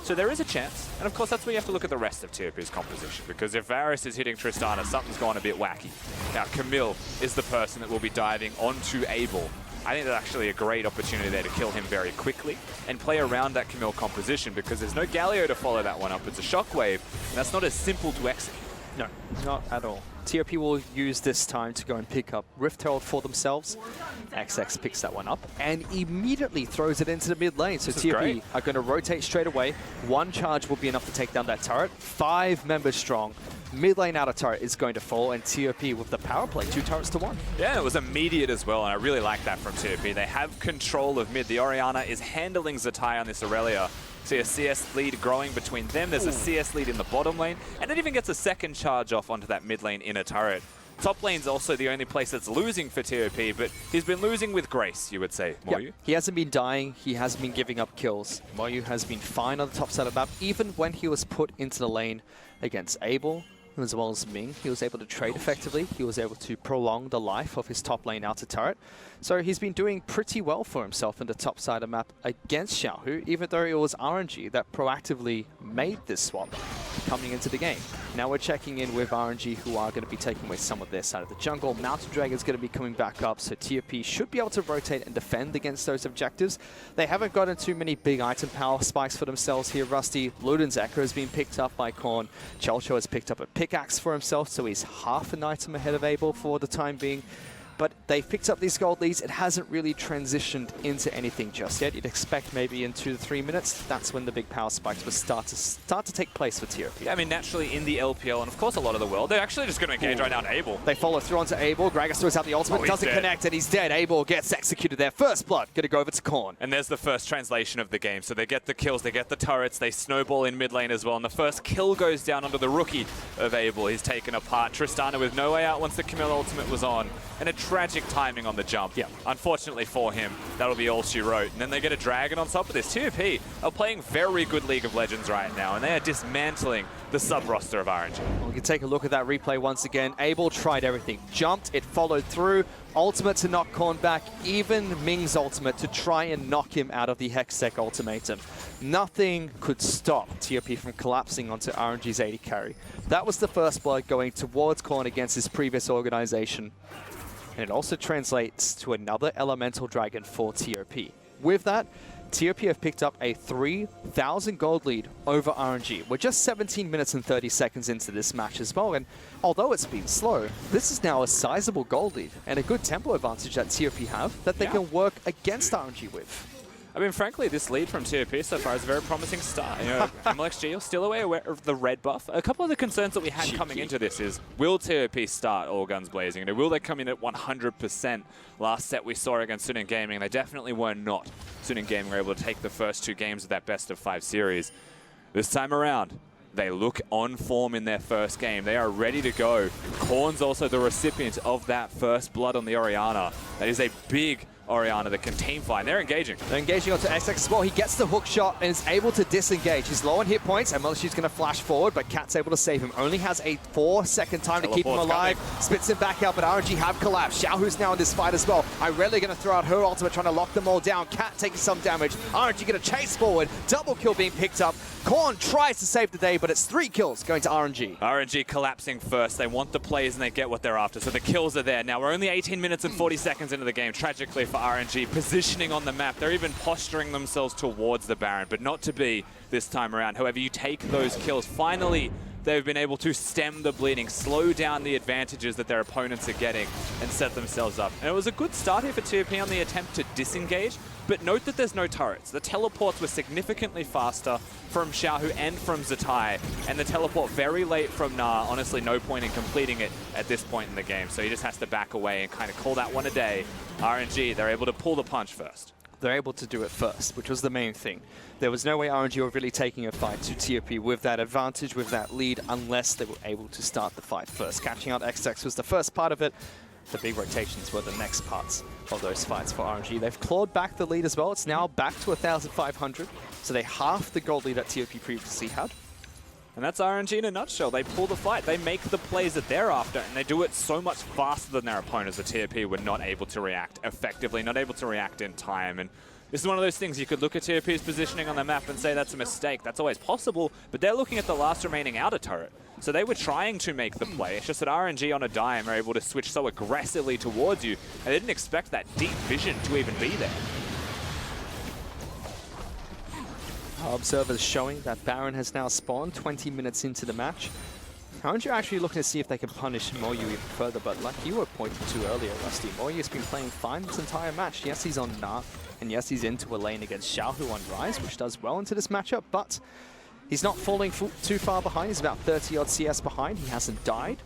So there is a chance, and of course that's where you have to look at the rest of TOP's composition, because if Varus is hitting Tristana, something's gone a bit wacky. Now Camille is the person that will be diving onto Abel. I think that's actually a great opportunity there to kill him very quickly and play around that Camille composition, because there's no Galio to follow that one up. It's a shockwave, and that's not as simple to execute. No, not at all. TOP will use this time to go and pick up Rift Herald for themselves. XX picks that one up and immediately throws it into the mid lane. So TOP are going to rotate straight away. One charge will be enough to take down that turret. 5 members strong. Mid lane outer turret is going to fall, and TOP with the power play, 2 turrets to 1. Yeah, it was immediate as well, and I really like that from TOP. They have control of mid. The Orianna is handling Zatai on this Aurelia. See a CS lead growing between them. There's a CS lead in the bottom lane, and it even gets a second charge off onto that mid lane inner turret. Top lane's also the only place that's losing for TOP, but he's been losing with grace, you would say, Moyu. Yep. He hasn't been dying, he hasn't been giving up kills. Moyu has been fine on the top side of the map, even when he was put into the lane against Abel, as well as Ming. He was able to trade effectively. He was able to prolong the life of his top lane outer turret. So he's been doing pretty well for himself in the top side of the map against Xiaohu, even though it was RNG that proactively made this swap coming into the game. Now we're checking in with RNG, who are going to be taking away some of their side of the jungle. Mountain Dragon's going to be coming back up, so TOP should be able to rotate and defend against those objectives. They haven't gotten too many big item power spikes for themselves here. Rusty, Luden's Echo has been picked up by Korn. Cholcho has picked up a pickaxe for himself, so he's half an item ahead of Abel for the time being. But they've picked up these gold leads. It hasn't really transitioned into anything just yet. You'd expect maybe in 2 to 3 minutes, that's when the big power spikes will start to take place for TOP. Yeah, I mean, naturally in the LPL, and of course a lot of the world, they're actually just going to engage right now on Abel. They follow through onto Abel. Gragas throws out the ultimate, doesn't connect, and he's dead. Abel gets executed there. First blood, going to go over to Korn. And there's the first translation of the game. So they get the kills, they get the turrets, they snowball in mid lane as well, and the first kill goes down onto the rookie of Abel. He's taken apart. Tristana with no way out once the Camille ultimate was on, and a tragic timing on the jump. Yeah. Unfortunately for him, that'll be all she wrote. And then they get a dragon on top of this. TOP are playing very good League of Legends right now, and they are dismantling the sub-roster of RNG. Well, we can take a look at that replay once again. Abel tried everything. Jumped, it followed through. Ultimate to knock Korn back. Even Ming's ultimate to try and knock him out of the Hextech ultimatum. Nothing could stop TOP from collapsing onto RNG's AD carry. That was the first blood going towards Korn against his previous organization. And it also translates to another elemental dragon for TOP. With that, TOP have picked up a 3,000 gold lead over RNG. We're just 17 minutes and 30 seconds into this match as well, and although it's been slow, this is now a sizable gold lead and a good tempo advantage that TOP have that they can work against RNG with. I mean, frankly, this lead from TOP so far is a very promising start. You know, MLXG still aware of the red buff. A couple of the concerns that we had coming into this is, will TOP start all guns blazing? You know, will they come in at 100%? Last set we saw against Suning Gaming, they definitely were not. Suning Gaming were able to take the first 2 games of that best of 5 series. This time around, they look on form in their first game. They are ready to go. Korn's also the recipient of that first blood on the Orianna. That is a big Orianna that can team fight. They're engaging. They're engaging onto XX as well. He gets the hook shot and is able to disengage. He's low on hit points, and She's going to flash forward, but Cat's able to save him. Only has a 4-second time to keep him alive. Spits him back out, but RNG have collapsed. Xiaohu's now in this fight as well. Irelia going to throw out her ultimate, trying to lock them all down. Cat taking some damage. RNG going to chase forward. Double kill being picked up. Korn tries to save the day, but it's 3 kills going to RNG. RNG collapsing first. They want the plays and they get what they're after. So the kills are there. Now we're only 18 minutes and 40 seconds into the game. Tragically for RNG, positioning on the map. They're even posturing themselves towards the Baron, but not to be this time around. However, you take those kills. Finally, they've been able to stem the bleeding, slow down the advantages that their opponents are getting, and set themselves up. And it was a good start here for TOP on the attempt to disengage, but note that there's no turrets. The teleports were significantly faster from Xiaohu and from Zatai, and the teleport very late from Na. Honestly, no point in completing it at this point in the game, so he just has to back away and kind of call that one a day. RNG, they're able to pull the punch first. They're able to do it first, which was the main thing. There was no way RNG were really taking a fight to TOP with that advantage, with that lead, unless they were able to start the fight first. Catching out XX was the first part of it. The big rotations were the next parts of those fights for RNG. They've clawed back the lead as well. It's now back to 1,500, so they halved the gold lead that TOP previously had. And that's RNG in a nutshell. They pull the fight. They make the plays that they're after, and they do it so much faster than their opponents. The TOP were not able to react effectively, not able to react in time. And this is one of those things you could look at TOP's positioning on the map and say that's a mistake. That's always possible, but they're looking at the last remaining outer turret. So they were trying to make the play. It's just that RNG on a dime are able to switch so aggressively towards you, and they didn't expect that deep vision to even be there. Observers showing that Baron has now spawned 20 minutes into the match. RNG are actually looking to see if they can punish Moyu even further, but like you were pointing to earlier, Rusty, Moyu's been playing fine this entire match. Yes, he's on Na, and yes, he's into a lane against Xiaohu on Rise, which does well into this matchup, but he's not falling too far behind. He's about 30-odd CS behind. He hasn't died.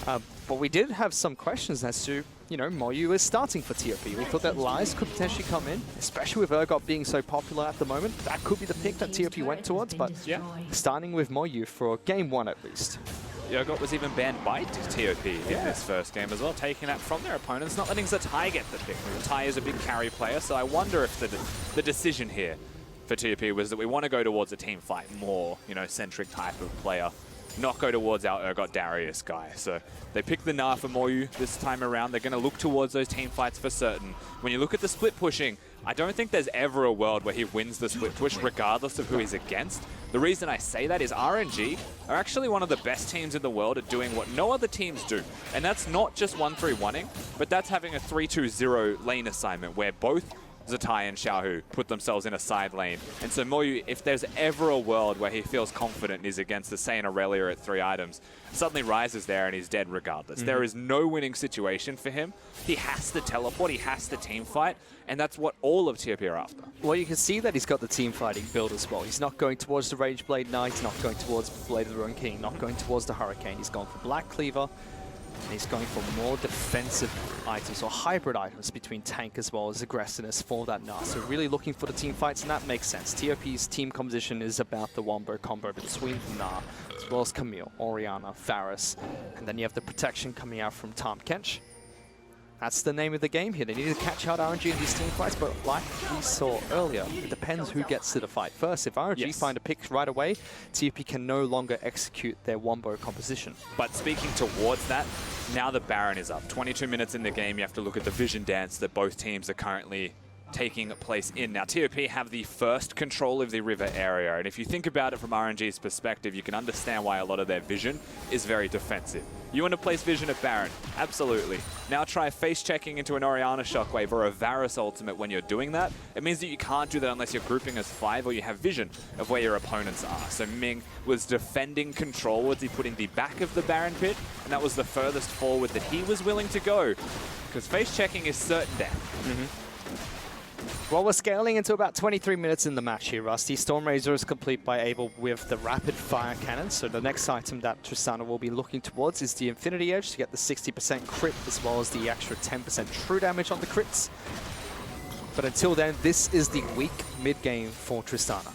But we did have some questions as to, you know, Moyu is starting for TOP. We thought that Lies could potentially come in, especially with Urgot being so popular at the moment. That could be the pick that TOP went towards, but yeah, starting with Moyu for game 1 at least. Urgot was even banned by TOP in this first game as well, taking that from their opponents, not letting Zatai get the pick. Zatai is a big carry player, so I wonder if the decision here for TOP was that we want to go towards a team fight more, you know, centric type of player, not go towards our Urgot Darius guy. So they picked the Na for Moyu this time around. They're going to look towards those team fights for certain. When you look at the split pushing, I don't think there's ever a world where he wins the split push regardless of who he's against. The reason I say that is RNG are actually one of the best teams in the world at doing what no other teams do. And that's not just 1-3-1-ing, but that's having a 3-2-0 lane assignment where both Zatai and Xiaohu put themselves in a side lane. And so Moyu, if there's ever a world where he feels confident and he's against, say, an Aurelia at 3 items, suddenly Rises there and he's dead regardless. There is no winning situation for him. He has to teleport, he has to team fight, and that's what all of TOP are after. Well, you can see that he's got the team fighting build as well. He's not going towards the Rage Blade Knight, he's not going towards Blade of the Ruin King, not going towards the Hurricane. He's gone for Black Cleaver, and he's going for more defensive items or hybrid items between tank as well as aggressiveness for that Na. So really looking for the team fights, and that makes sense. TOP's team composition is about the wombo combo between Na, as well as Camille, Orianna, Varus, and then you have the protection coming out from Tahm Kench. That's the name of the game here. They need to catch out RNG in these team fights, but like we saw earlier, it depends who gets to the fight first. If RNG find a pick right away, TOP can no longer execute their wombo composition. But speaking towards that, now the Baron is up. 22 minutes in the game, you have to look at the vision dance that both teams are currently taking place in. Now, TOP have the first control of the river area, and if you think about it from RNG's perspective, you can understand why a lot of their vision is very defensive. You want to place vision at Baron? Absolutely. Now try face-checking into an Orianna Shockwave or a Varus ultimate when you're doing that. It means that you can't do that unless you're grouping as 5 or you have vision of where your opponents are. So Ming was defending control as he put in the back of the Baron pit, and that was the furthest forward that he was willing to go, because face-checking is certain death. Well, we're scaling into about 23 minutes in the match here, Rusty. Storm Razor is complete by Abel with the rapid fire cannon. So the next item that Tristana will be looking towards is the Infinity Edge to get the 60% crit as well as the extra 10% true damage on the crits. But until then, this is the weak mid-game for Tristana.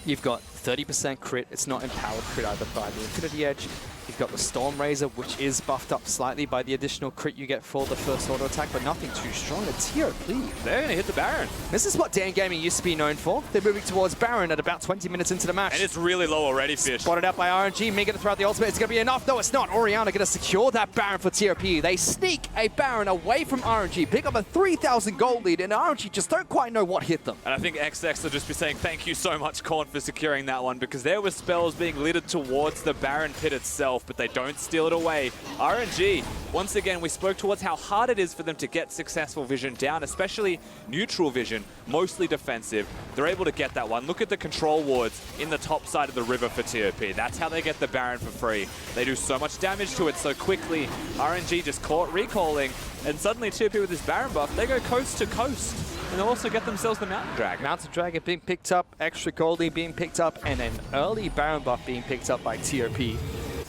You've got 30% crit. It's not empowered crit either by the Infinity Edge. You've got the Storm Razor, which is buffed up slightly by the additional crit you get for the first auto attack, but nothing too strong. It's TOP. They're going to hit the Baron. This is what Dan Gaming used to be known for. They're moving towards Baron at about 20 minutes into the match. And it's really low already, Fish. Spotted out by RNG. Ming going to throw out the ultimate. It's going to be enough. No, it's not. Orianna going to secure that Baron for TOP. They sneak a Baron away from RNG, pick up a 3,000 gold lead, and RNG just don't quite know what hit them. And I think XX will just be saying thank you so much, Korn, for securing that one, because there were spells being littered towards the Baron pit itself, but they don't steal it away. RNG, once again, we spoke towards how hard it is for them to get successful vision down, especially neutral vision, mostly defensive. They're able to get that one. Look at the control wards in the top side of the river for TOP. That's how they get the Baron for free. They do so much damage to it so quickly. RNG just caught recalling, and suddenly TOP with this Baron buff, they go coast to coast. And they'll also get themselves the Mountain Dragon. Mountain Dragon being picked up, extra Goldie being picked up, and an early Baron buff being picked up by TOP.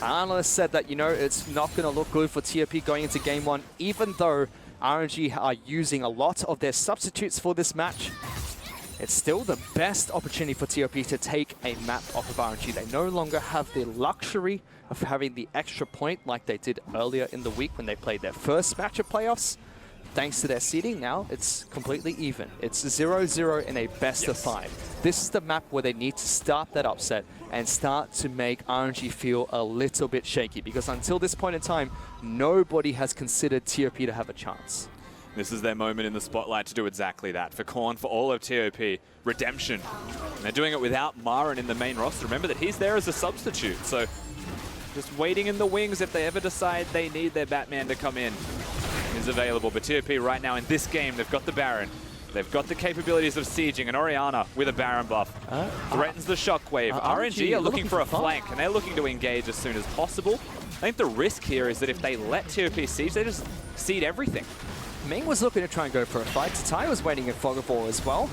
Analysts said that, you know, it's not going to look good for TOP going into game one, even though RNG are using a lot of their substitutes for this match. It's still the best opportunity for TOP to take a map off of RNG. They no longer have the luxury of having the extra point like they did earlier in the week when they played their first match of playoffs. Thanks to their seeding, now it's completely even. It's 0-0 in a best of 5. This is the map where they need to start that upset and start to make RNG feel a little bit shaky, because until this point in time, nobody has considered TOP to have a chance. This is their moment in the spotlight to do exactly that. For Korn, for all of TOP, redemption. And they're doing it without Marin in the main roster. Remember that he's there as a substitute, so just waiting in the wings if they ever decide they need their Batman to come in. Is available, but TOP right now in this game, they've got the Baron. They've got the capabilities of sieging, and Orianna with a Baron buff threatens the Shockwave. RNG are looking for a flank, and they're looking to engage as soon as possible. I think the risk here is that if they let TOP siege, they just seed everything. Ming was looking to try and go for a fight. Tai was waiting in Fog of War as well.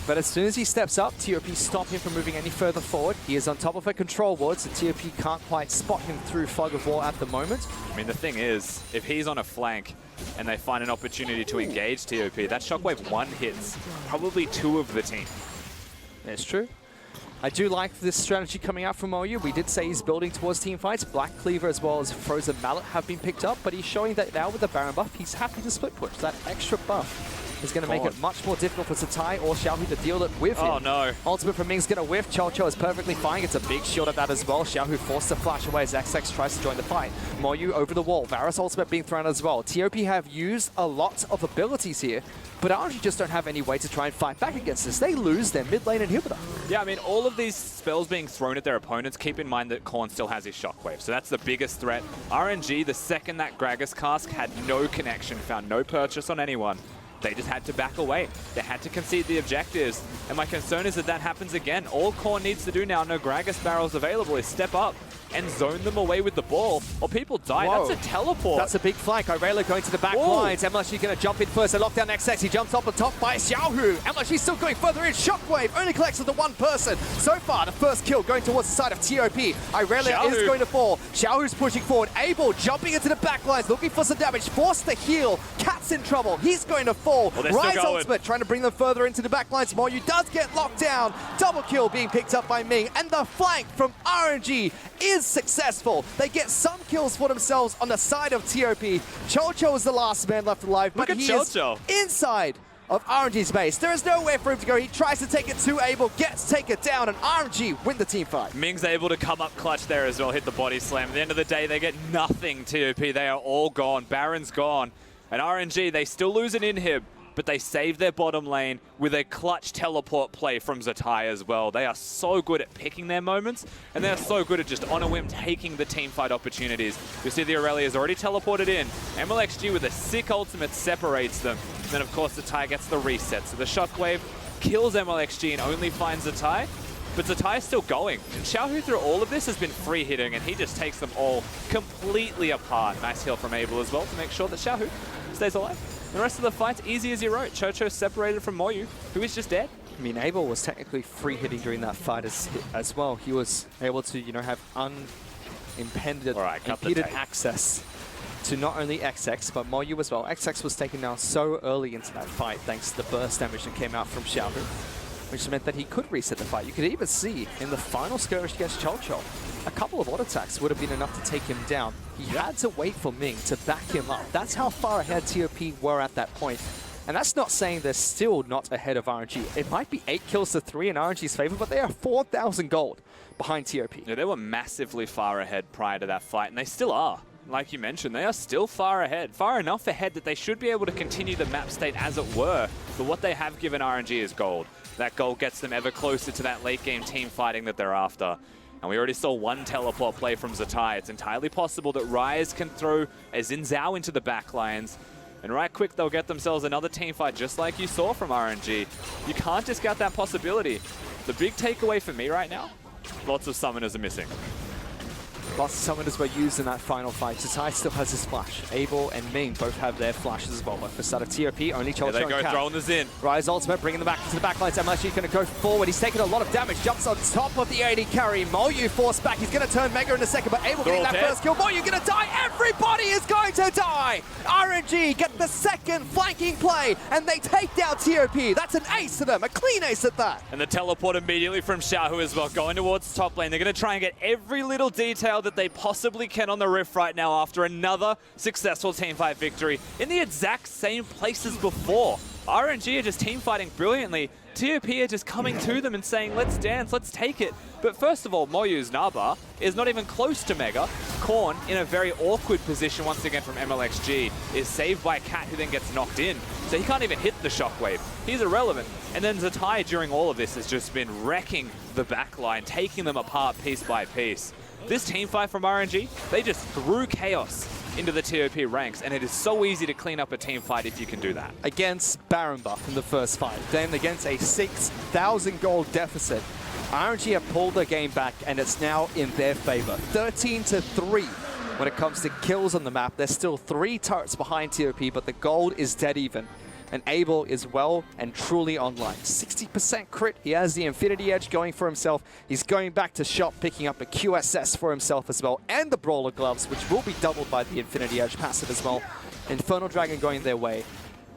But as soon as he steps up, TOP stop him from moving any further forward. He is on top of a control ward, so TOP can't quite spot him through Fog of War at the moment. I mean, the thing is, if he's on a flank and they find an opportunity to engage TOP, that Shockwave 1 hits probably 2 of the team. That's true. I do like this strategy coming out from OU. We did say he's building towards team fights. Black Cleaver as well as Frozen Mallet have been picked up, but he's showing that now with the Baron buff, he's happy to split push. That extra buff is going to make it much more difficult for Tai or Xiaohu to deal it with him. Oh no. Ultimate from Ming's going to whiff. Cho is perfectly fine. It's a big shield at that as well. Xiaohu forced to flash away as XX tries to join the fight. Moyu over the wall. Varus ultimate being thrown as well. TOP have used a lot of abilities here, but RNG just don't have any way to try and fight back against this. They lose their mid lane inhibitor. Yeah, I mean, all of these spells being thrown at their opponents, keep in mind that Korn still has his Shockwave, so that's the biggest threat. RNG, the second that Gragas cask had no connection, found no purchase on anyone, they just had to back away. They had to concede the objectives. And my concern is that that happens again. All Korn needs to do now, no Gragas barrels available, is step up and zone them away with the ball, or people die. Whoa. That's a teleport. That's a big flank. Irelia going to the back lines. MLG going to jump in first. They lock down XX. He jumps up on top by Xiaohu. MLG still going further in. Shockwave only collects with the one person. So far, the first kill going towards the side of TOP. Irelia is going to fall. Xiaohu's pushing forward. Abel jumping into the back lines, looking for some damage. Forced to heal. Cat's in trouble. He's going to fall. Well, Rise ultimate trying to bring them further into the back lines. Moyu does get locked down. Double kill being picked up by Ming. And the flank from RNG is successful. They get some kills for themselves on the side of TOP. Chocho is the last man left alive, but he is inside of RNG's base. There is nowhere for him to go. He tries to take it to Abel, gets taken down, and RNG win the team fight. Ming's able to come up clutch there as well, hit the body slam. At the end of the day, they get nothing, TOP. They are all gone. Baron's gone. And RNG, they still lose an inhib, but they save their bottom lane with a clutch teleport play from Zatai as well. They are so good at picking their moments, and they're so good at just on a whim taking the team fight opportunities. You see the Aurelia is already teleported in. MLXG with a sick ultimate separates them. And then of course Zatai gets the reset. So the Shockwave kills MLXG and only finds Zatai. But Zatai is still going. And Xiaohu through all of this has been free hitting, and he just takes them all completely apart. Nice heal from Abel as well to make sure that Xiaohu stays alive. The rest of the fight's easy as you wrote. Chocho separated from Moyu, who is just dead. I mean, Abel was technically free hitting during that fight as well. He was able to, you know, have unimpeded access to not only XX, but Moyu as well. XX was taken down so early into that fight thanks to the burst damage that came out from Xiaohu. which meant that he could reset the fight. You could even see in the final skirmish against Cholchol, a couple of auto attacks would have been enough to take him down. He had to wait for Ming to back him up. That's how far ahead TOP were at that point. And that's not saying they're still not ahead of RNG. It might be 8 kills to 3 in RNG's favor, but they are 4,000 gold behind TOP. Yeah, they were massively far ahead prior to that fight, and they still are. Like you mentioned, they are still far ahead. Far enough ahead that they should be able to continue the map state as it were. But what they have given RNG is gold. That gold gets them ever closer to that late game team fighting that they're after. And we already saw one teleport play from Zatai. It's entirely possible that Rise can throw a Xin Zhao into the back lines. And right quick, they'll get themselves another team fight just like you saw from RNG. You can't discount that possibility. The big takeaway for me right now, lots of summoners are missing. Lots of summoners were used in that final fight. Zatai still has his flash. Abel and Ming both have their flashes as well. But for start of TOP, only Cholchol There they go, throwing the Xin. Rise ultimate, bringing them back into the backlines. MLSG going to go forward. He's taking a lot of damage. Jumps on top of the AD carry. Moyu forced back. He's going to turn Mega in a second, but Abel getting that first kill. Moyu going to die. Everybody is going to die. RNG get the second flanking play, and they take down TOP. That's an ace to them, a clean ace at that. And the teleport immediately from Xiaohu as well, going towards top lane. They're going to try and get every little detail that they possibly can on the Rift right now after another successful teamfight victory in the exact same place as before. RNG are just teamfighting brilliantly. TOP are just coming to them and saying, let's dance, let's take it. But first of all, Moyu's Naba is not even close to Mega. Korn, in a very awkward position once again from MLXG, is saved by Cat, who then gets knocked in. So he can't even hit the shockwave. He's irrelevant. And then Zatai, during all of this, has just been wrecking the backline, taking them apart piece by piece. This teamfight from RNG, they just threw chaos into the TOP ranks, and it is so easy to clean up a team fight if you can do that. Against Baron buff in the first fight, then against a 6,000 gold deficit, RNG have pulled the game back, and it's now in their favor. 13-3 when it comes to kills on the map. There's still 3 turrets behind TOP, but the gold is dead even. And Abel is well and truly online. 60% crit. He has the Infinity Edge going for himself. He's going back to shop, picking up a QSS for himself as well, and the Brawler Gloves, which will be doubled by the Infinity Edge passive as well. Infernal Dragon going their way.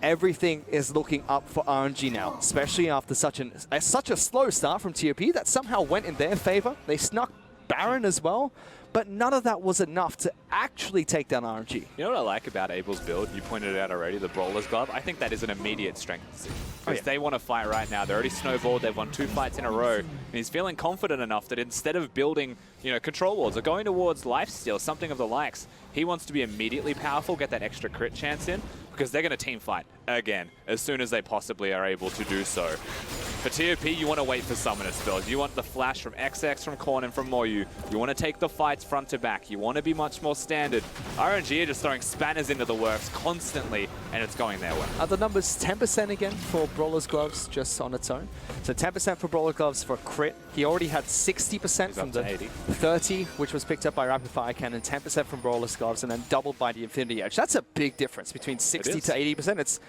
Everything is looking up for RNG now, especially after such a slow start from TOP that somehow went in their favor. They snuck Baron as well, but none of that was enough to actually take down RNG. You know what I like about Abel's build? You pointed it out already, the Brawler's Glove. I think that is an immediate strength. Because they want to fight right now. They're already snowballed. They've won 2 fights in a row. And he's feeling confident enough that instead of building, control wards or going towards lifesteal, something of the likes, he wants to be immediately powerful, get that extra crit chance in, because they're going to team fight again as soon as they possibly are able to do so. For TOP, you want to wait for summoner spells. You want the flash from XX, from Korn, and from Moyu. You want to take the fights front to back. You want to be much more standard. RNG are just throwing spanners into the works constantly, and it's going their way. Are the numbers 10% again for Brawler's Gloves just on its own? So 10% for Brawler Gloves for crit. He already had 60% from the 80. 30, which was picked up by Rapid Fire Cannon, 10% from Brawler's Gloves, and then doubled by the Infinity Edge. That's a big difference between 60 to 80%. It's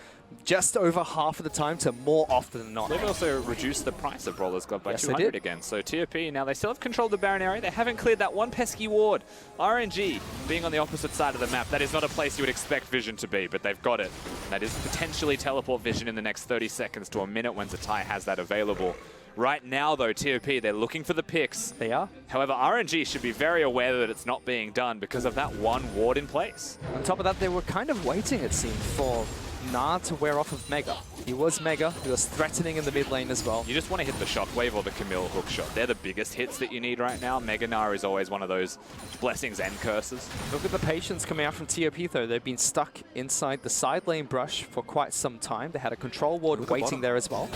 just over half of the time to more often than not. They've also reduced the price of Brawler's Glove by 200 again. So TOP, now they still have control of the Baron area. They haven't cleared that one pesky ward. RNG being on the opposite side of the map, that is not a place you would expect Vision to be, but they've got it. That is potentially teleport Vision in the next 30 seconds to a minute when Zatai has that available. Right now, though, TOP, they're looking for the picks. They are. However, RNG should be very aware that it's not being done because of that one ward in place. On top of that, they were kind of waiting, it seemed, for Nah to wear off of Mega. He was Mega. He was threatening in the mid lane as well. You just want to hit the Shockwave or the Camille hook shot. They're the biggest hits that you need right now. Mega Nah is always one of those blessings and curses. Look at the patience coming out from TOP, though. They've been stuck inside the side lane brush for quite some time. They had a control ward waiting there as well.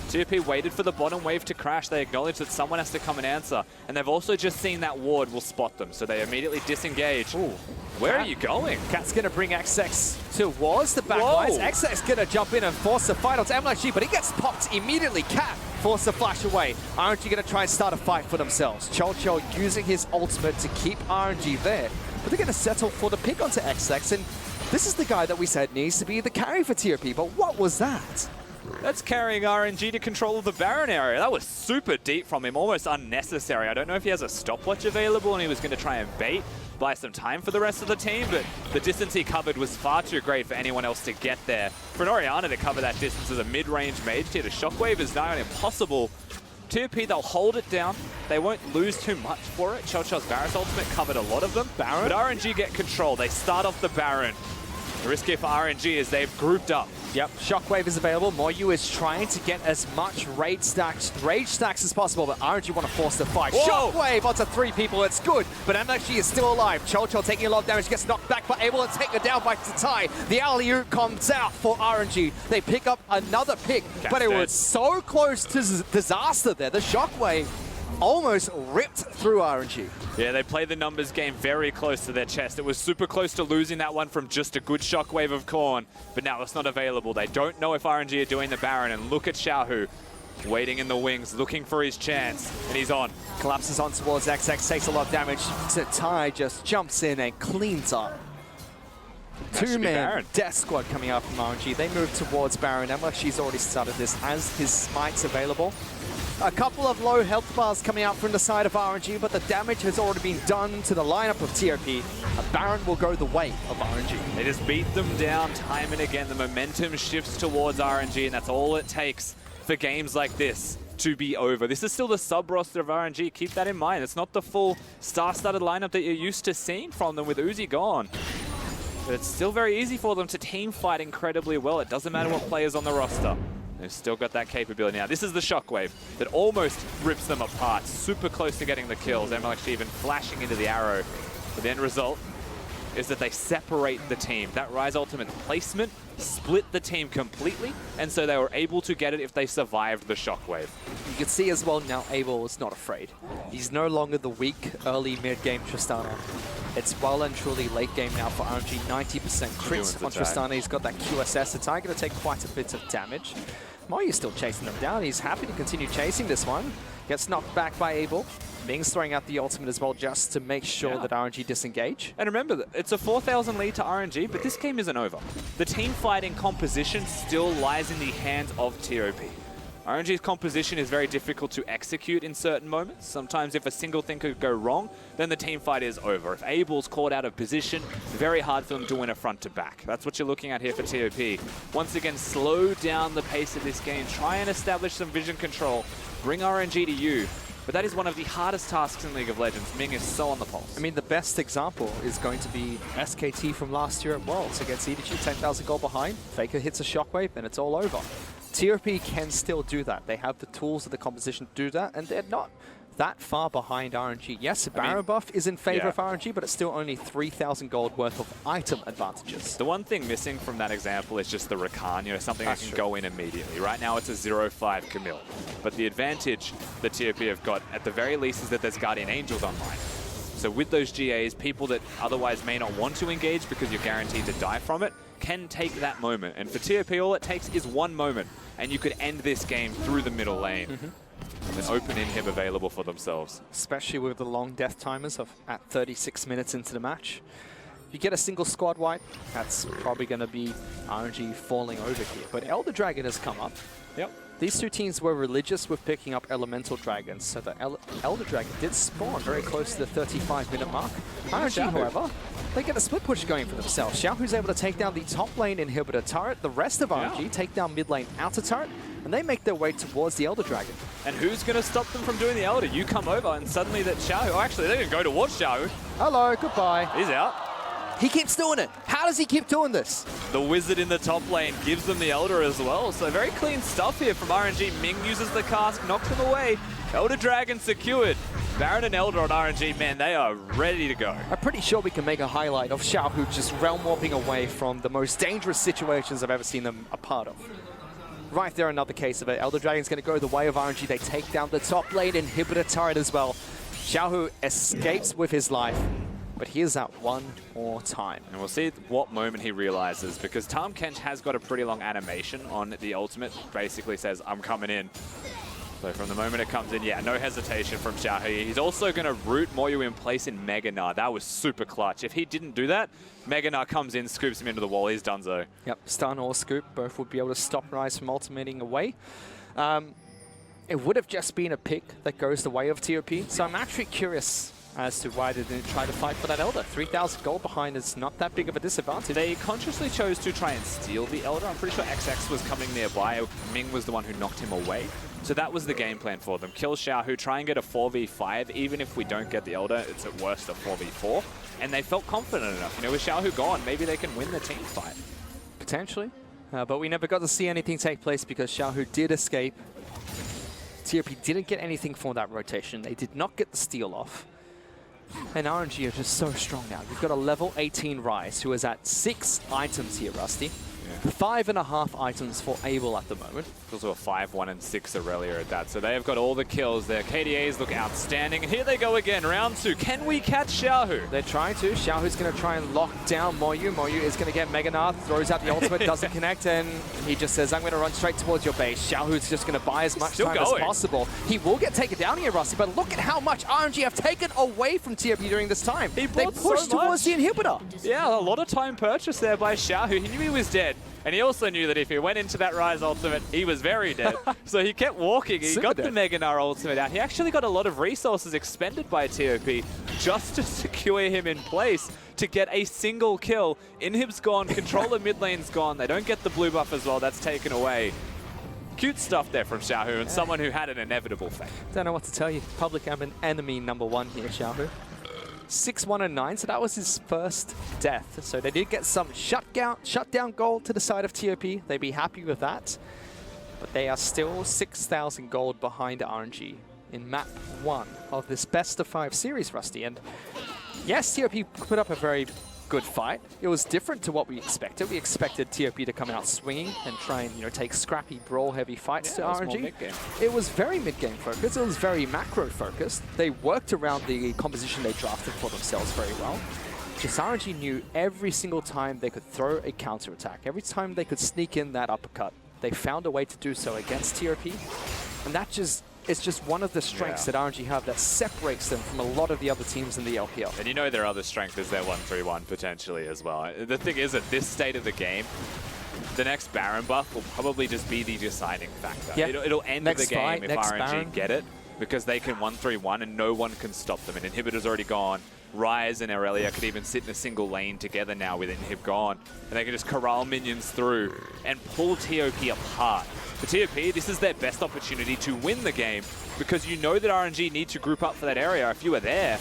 TOP waited for the bottom wave to crash. They acknowledge that someone has to come and answer. And they've also just seen that ward will spot them. So they immediately disengage. Ooh. Where are you going? Cat's going to bring XX towards the backlines. XX going to jump in and force the fight onto MLG, but he gets popped immediately. Cat forced the flash away. RNG going to try and start a fight for themselves. Cholchol using his ultimate to keep RNG there. But they're going to settle for the pick onto XX. And this is the guy that we said needs to be the carry for TOP. But what was that? That's carrying RNG to control of the Baron area. That was super deep from him, almost unnecessary. I don't know if he has a stopwatch available and he was going to try and bait, buy some time for the rest of the team, but the distance he covered was far too great for anyone else to get there. For an Orianna to cover that distance as a mid-range mage here, the Shockwave is now impossible. TOP, they'll hold it down. They won't lose too much for it. Chelchel's Varus ultimate covered a lot of them. Baron? But RNG get control. They start off the Baron. The risk here for RNG is they've grouped up. Yep, Shockwave is available. Moyu is trying to get as much rage stacks as possible, but RNG want to force the fight. Whoa! Shockwave onto 3 people, it's good, but MXG is still alive. Chelchel taking a lot of damage, gets knocked back, but able to take it down by Tatai. The alley-oop comes out for RNG. They pick up another pick, but it was so close to disaster there. The Shockwave almost ripped through RNG. Yeah, they play the numbers game very close to their chest. It was super close to losing that one from just a good Shockwave of Korn, but now it's not available. They don't know if RNG are doing the Baron, and look at Xiaohu waiting in the wings, looking for his chance, and he's on. Collapses on towards XX, takes a lot of damage. Tatai just jumps in and cleans up. Two-man death squad coming up from RNG. They move towards Baron. MXG's already started this, has his smites available. A couple of low health bars coming out from the side of RNG, but the damage has already been done to the lineup of TOP. A Baron will go the way of RNG. They just beat them down time and again. The momentum shifts towards RNG, and that's all it takes for games like this to be over. This is still the sub-roster of RNG. Keep that in mind. It's not the full star-studded lineup that you're used to seeing from them with Uzi gone. But it's still very easy for them to team fight incredibly well. It doesn't matter what player's on the roster. They've still got that capability. Now, this is the Shockwave that almost rips them apart. Super close to getting the kills. MLX even flashing into the arrow. But the end result is that they separate the team. That Rise Ultimate placement split the team completely, and so they were able to get it if they survived the Shockwave. You can see as well now Abel is not afraid. He's no longer the weak early mid-game Tristana. It's well and truly late game now for RNG. 90% crits on Tristana. He's got that QSS. It's going to take quite a bit of damage. Moyu's still chasing them down. He's happy to continue chasing this one. Gets knocked back by Abel. Ming's throwing out the ultimate as well just to make sure that RNG disengage. And remember, that it's a 4,000 lead to RNG, but this game isn't over. The team fighting composition still lies in the hands of TOP. RNG's composition is very difficult to execute in certain moments. Sometimes if a single thing could go wrong, then the team fight is over. If Abel's caught out of position, very hard for them to win a front to back. That's what you're looking at here for TOP. Once again, slow down the pace of this game. Try and establish some vision control. Bring RNG to you. But that is one of the hardest tasks in League of Legends. Ming is so on the pulse. I mean, the best example is going to be SKT from last year at Worlds against EDG, 10,000 gold behind. FLICKR hits a Shockwave and it's all over. TOP can still do that. They have the tools of the composition to do that, and they're not that far behind RNG. Yes, the Baron buff is in favor of RNG, but it's still only 3,000 gold worth of item advantages. The one thing missing from that example is just the Rakan, you know, something that can go in immediately. Right now it's a 0-5 Camille. But the advantage that TOP have got, at the very least, is that there's Guardian Angels online. So with those GAs, people that otherwise may not want to engage because you're guaranteed to die from it, can take that moment. And for TOP, all it takes is one moment, and you could end this game through the middle lane. An open inhib available for themselves. Especially with the long death timers of at 36 minutes into the match. If you get a single squad wipe, that's probably going to be RNG falling over here. But Elder Dragon has come up. Yep. These two teams were religious with picking up Elemental Dragons, so the Elder Dragon did spawn very close to the 35-minute mark. RNG, however, they get a split push going for themselves. Xiaohu's able to take down the top lane inhibitor turret. The rest of RNG take down mid lane outer turret, and they make their way towards the Elder Dragon. And who's going to stop them from doing the Elder? You come over and suddenly that Xiaohu, oh, actually they're going to go towards Xiaohu. Hello, goodbye. He's out. He keeps doing it. How does he keep doing this? The Wizard in the top lane gives them the Elder as well. So very clean stuff here from RNG. Ming uses the cask, knocks him away. Elder Dragon secured. Baron and Elder on RNG, man, they are ready to go. I'm pretty sure we can make a highlight of Xiaohu just realm warping away from the most dangerous situations I've ever seen them a part of. Right there, another case of it. Elder Dragon's going to go the way of RNG. They take down the top lane inhibitor turret as well. Xiaohu escapes with his life. But here's that one more time. And we'll see what moment he realizes, because Tahm Kench has got a pretty long animation on the ultimate. Basically says, I'm coming in. So from the moment it comes in, yeah, no hesitation from Xiaohu. He's also going to root Moyu in place in Mega Gnar. That was super clutch. If he didn't do that, Mega Gnar comes in, scoops him into the wall. He's donezo. Yep, stun or scoop, both would be able to stop Rise from ultimating away. It would have just been a pick that goes the way of TOP, so I'm actually curious as to why they didn't try to fight for that Elder. 3,000 gold behind is not that big of a disadvantage. They consciously chose to try and steal the Elder. I'm pretty sure XX was coming nearby. Ming was the one who knocked him away. So that was the game plan for them. Kill Xiaohu, try and get a 4v5. Even if we don't get the Elder, it's at worst a 4v4. And they felt confident enough. You know, with Xiaohu gone, maybe they can win the team fight. Potentially. But we never got to see anything take place because Xiaohu did escape. TOP didn't get anything for that rotation. They did not get the steal off. And RNG are just so strong now. You've got a level 18 Rise who is at 6 items here, Rusty. 5.5 items for Abel at the moment. Also a 5, 1, and 6 Aurelia at that. So they have got all the kills there. KDAs look outstanding. And here they go again, round 2. Can we catch Xiaohu? They're trying to. Xiaohu's going to try and lock down Moyu. Moyu is going to get Mega Gnar, throws out the ultimate, doesn't connect, and he just says, I'm going to run straight towards your base. Xiaohu's just going to buy as much time as possible. He will get taken down here, Rusty, but look at how much RNG have taken away from TOP during this time. They pushed towards the inhibitor. Yeah, a lot of time purchased there by Xiaohu. He knew he was dead. And he also knew that if he went into that Rise ultimate, he was very dead. So he kept walking. He got the Mega Gnar ultimate out. He actually got a lot of resources expended by TOP just to secure him in place to get a single kill. Inhib's gone, controller mid lane's gone. They don't get the blue buff as well. That's taken away. Cute stuff there from Xiaohu and someone who had an inevitable fate. Don't know what to tell you. Public enemy #1 here, Xiaohu. 6, 1, and 9, so that was his first death. So they did get some shutdown gold to the side of TOP. They'd be happy with that. But they are still 6,000 gold behind RNG in map 1 of this best of 5 series, Rusty. And yes, TOP put up a very good fight. It was different to what we expected. We expected TOP to come out swinging and try and, you know, take scrappy, brawl-heavy fights to RNG. It was very mid-game focused. It was very macro-focused. They worked around the composition they drafted for themselves very well. Just RNG knew every single time they could throw a counter-attack, every time they could sneak in that uppercut, they found a way to do so against TOP. And that just... it's just one of the strengths that RNG have that separates them from a lot of the other teams in the LPL. And you know their other strength is their 1-3-1 potentially as well. The thing is, at this state of the game, the next Baron buff will probably just be the deciding factor. Yeah. It'll end the game if RNG Baron. get it, because they can 1-3-1 and no one can stop them. And Inhibitor's already gone. Rise and Aurelia could even sit in a single lane together now with Inhib gone. And they can just corral minions through and pull TOP apart. For TOP, this is their best opportunity to win the game because you know that RNG need to group up for that area if you are there.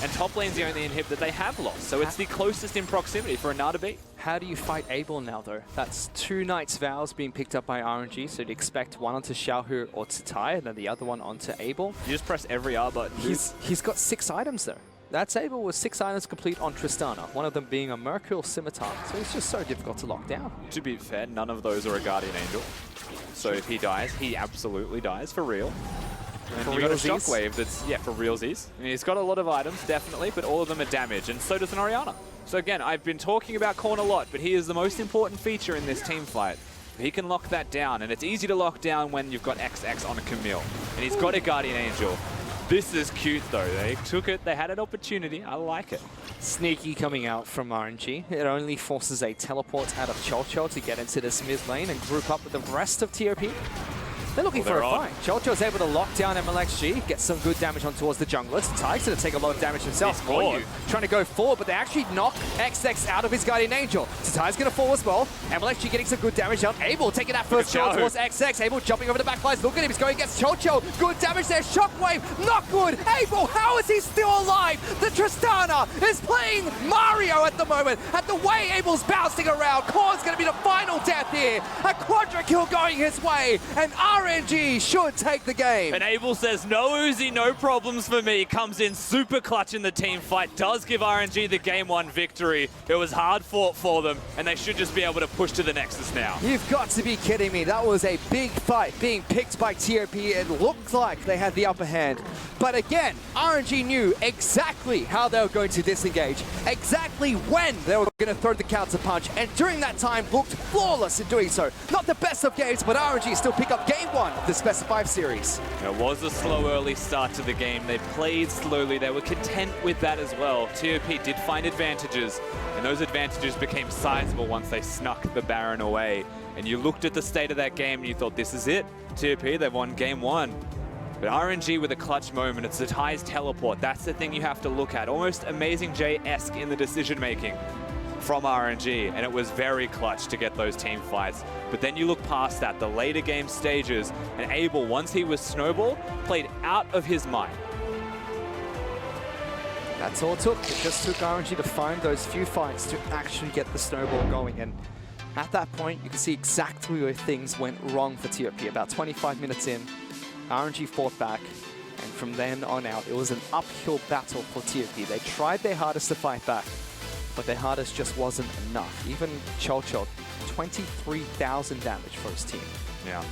And top lane's the only Inhib that they have lost. So it's the closest in proximity for a Gnar to beat. How do you fight Abel now, though? That's 2 Knight's Vows being picked up by RNG, so you'd expect one onto Xiaohu or Tsutai, and then the other one onto Abel. You just press every R button. He's got 6 items, though. That's Abel with 6 items complete on Tristana, one of them being a Mercurial Scimitar, so it's just so difficult to lock down. To be fair, none of those are a Guardian Angel. So if he dies, he absolutely dies for real. And you've got a Shockwave that's, for realsies. I mean, he's got a lot of items, definitely, but all of them are damage, and so does an Orianna. So again, I've been talking about Korn a lot, but he is the most important feature in this team fight. He can lock that down, and it's easy to lock down when you've got XX on a Camille. And he's got a Guardian Angel. This is cute, though. They took it. They had an opportunity. I like it. Sneaky coming out from RNG. It only forces a teleport out of Cholchol to get into this mid lane and group up with the rest of TOP. They're looking for a fight. Cholchol's able to lock down MLXG, get some good damage on towards the jungler. Tsutai going to take a lot of damage himself. Moyu trying to go forward, but they actually knock XX out of his Guardian Angel. Tsutai's going to fall as well. MLXG getting some good damage out. Abel taking that first shot towards XX. Abel jumping over the back lines. Look at him. He's going against Cholchol. Good damage there. Shockwave. Not good. Abel, how is he still alive? The Tristana is playing Mario at the moment. At the way Abel's bouncing around, Korn's going to be the final death here. A quadra kill going his way. And RNG should take the game. And Abel says, no Uzi, no problems for me. Comes in super clutch in the team fight. Does give RNG the game 1 victory. It was hard fought for them, and they should just be able to push to the Nexus now. You've got to be kidding me. That was a big fight being picked by TOP. It looked like they had the upper hand. But again, RNG knew exactly how they were going to disengage, exactly when they were going to throw the counter punch, and during that time looked flawless in doing so. Not the best of games, but RNG still pick up game 1 one of this best of 5 series. It was a slow early start to the game. They played slowly. They were content with that as well. TOP did find advantages, and those advantages became sizable once they snuck the Baron away. And you looked at the state of that game and you thought, this is it. TOP, they've won game 1. But RNG with a clutch moment, it's Zetai's teleport. That's the thing you have to look at. Almost Amazing J-esque in the decision-making from RNG, and it was very clutch to get those team fights. But then you look past that, the later game stages, and Abel, once he was snowballed, played out of his mind. That's all it took. It just took RNG to find those few fights to actually get the snowball going. And at that point, you can see exactly where things went wrong for TOP. About 25 minutes in, RNG fought back, and from then on out, it was an uphill battle for TOP. They tried their hardest to fight back, but their hardest just wasn't enough. Even Cholchol, 23,000 damage for his team. Yeah.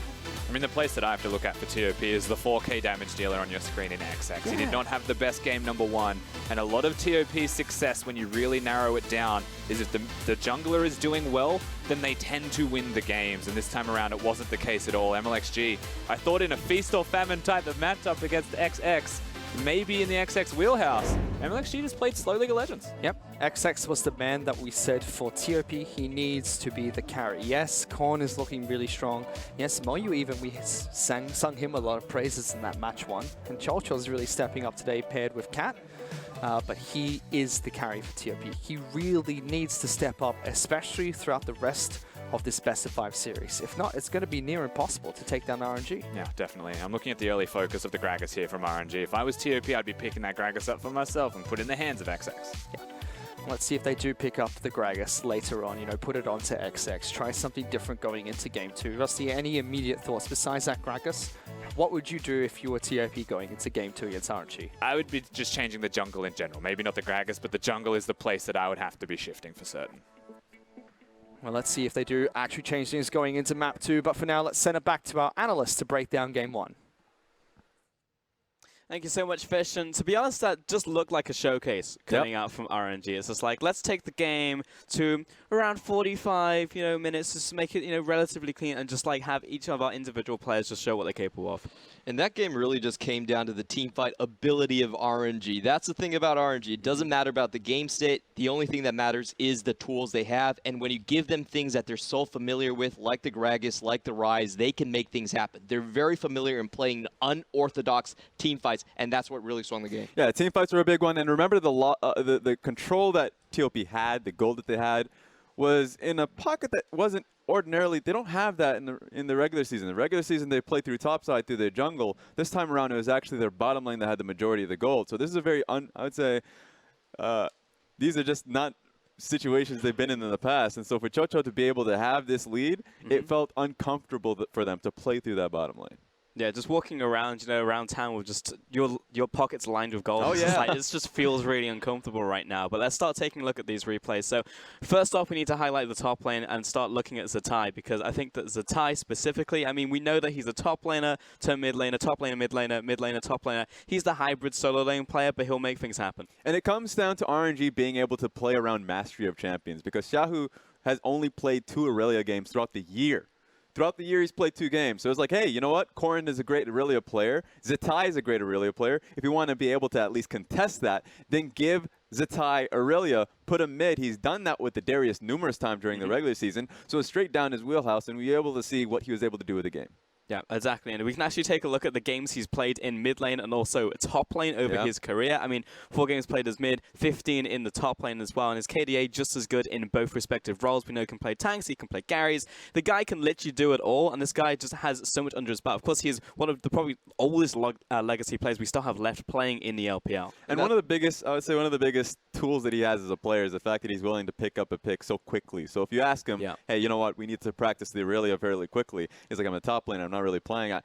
I mean, the place that I have to look at for TOP is the 4K damage dealer on your screen in XX. He did not have the best game #1, and a lot of TOP's success, when you really narrow it down, is if the jungler is doing well, then they tend to win the games. And this time around, it wasn't the case at all. MLXG, I thought in a feast or famine type of matchup against XX, maybe in the XX wheelhouse, MLXG just played slow League of Legends. Yep, XX was the man that we said for TOP, he needs to be the carry. Yes, Korn is looking really strong. Yes, Moyu even, we sung him a lot of praises in that match 1. And Cholchol is really stepping up today paired with Cat. But he is the carry for TOP. He really needs to step up, especially throughout the rest of this best of 5 series. If not, it's going to be near impossible to take down RNG. Yeah, definitely. I'm looking at the early focus of the Gragas here from RNG. If I was TOP, I'd be picking that Gragas up for myself and put it in the hands of XX. Yeah. Let's see if they do pick up the Gragas later on, you know, put it onto XX, try something different going into game 2. Rusty, any immediate thoughts besides that Gragas? What would you do if you were TOP going into game 2 against RNG? I would be just changing the jungle in general. Maybe not the Gragas, but the jungle is the place that I would have to be shifting for certain. Well, let's see if they do actually change things going into map 2. But for now, let's send it back to our analyst to break down game 1. Thank you so much, Fish. And to be honest, that just looked like a showcase coming out from RNG. It's just like, let's take the game to around 45, minutes, just make it, relatively clean, and just like have each of our individual players just show what they're capable of. And that game really just came down to the team fight ability of RNG. That's the thing about RNG. It doesn't matter about the game state. The only thing that matters is the tools they have. And when you give them things that they're so familiar with, like the Gragas, like the Rise, they can make things happen. They're very familiar in playing unorthodox team fights, and that's what really swung the game. Yeah, team fights are a big one. And remember the control that TOP had, the goal that they had, was in a pocket that wasn't ordinarily. They don't have that in the regular season. The regular season, they play through topside, through their jungle. This time around, it was actually their bottom lane that had the majority of the gold. So this is a very, I would say, these are just not situations they've been in the past. And so for Chocho to be able to have this lead, it felt uncomfortable for them to play through that bottom lane. Yeah, just walking around, around town with just your pockets lined with gold. Oh, yeah. It just feels really uncomfortable right now. But let's start taking a look at these replays. So first off, we need to highlight the top lane and start looking at Zetai, because I think that Zetai specifically, I mean, we know that he's a top laner to mid laner, top laner, mid laner, top laner. He's the hybrid solo lane player, but he'll make things happen. And it comes down to RNG being able to play around mastery of champions, because Shahu has only played 2 Aurelia games throughout the year. Throughout the year, he's played 2 games. So it's like, hey, you know what? Corrin is a great Aurelia player. Zetai is a great Aurelia player. If you want to be able to at least contest that, then give Zetai Aurelia, put him mid. He's done that with the Darius numerous times during the regular season. So it's straight down his wheelhouse, and we were able to see what he was able to do with the game. Yeah, exactly. And we can actually take a look at the games he's played in mid lane and also top lane over his career. I mean, 4 games played as mid, 15 in the top lane as well. And his KDA just as good in both respective roles. We know he can play tanks, he can play carries. The guy can literally do it all. And this guy just has so much under his belt. Of course, he's one of the probably oldest legacy players we still have left playing in the LPL. And one of the biggest, I would say one of the biggest tools that he has as a player is the fact that he's willing to pick up a pick so quickly. So if you ask him, hey, you know what, we need to practice the Aurelia fairly quickly. He's like, I'm a top lane, I'm not really playing.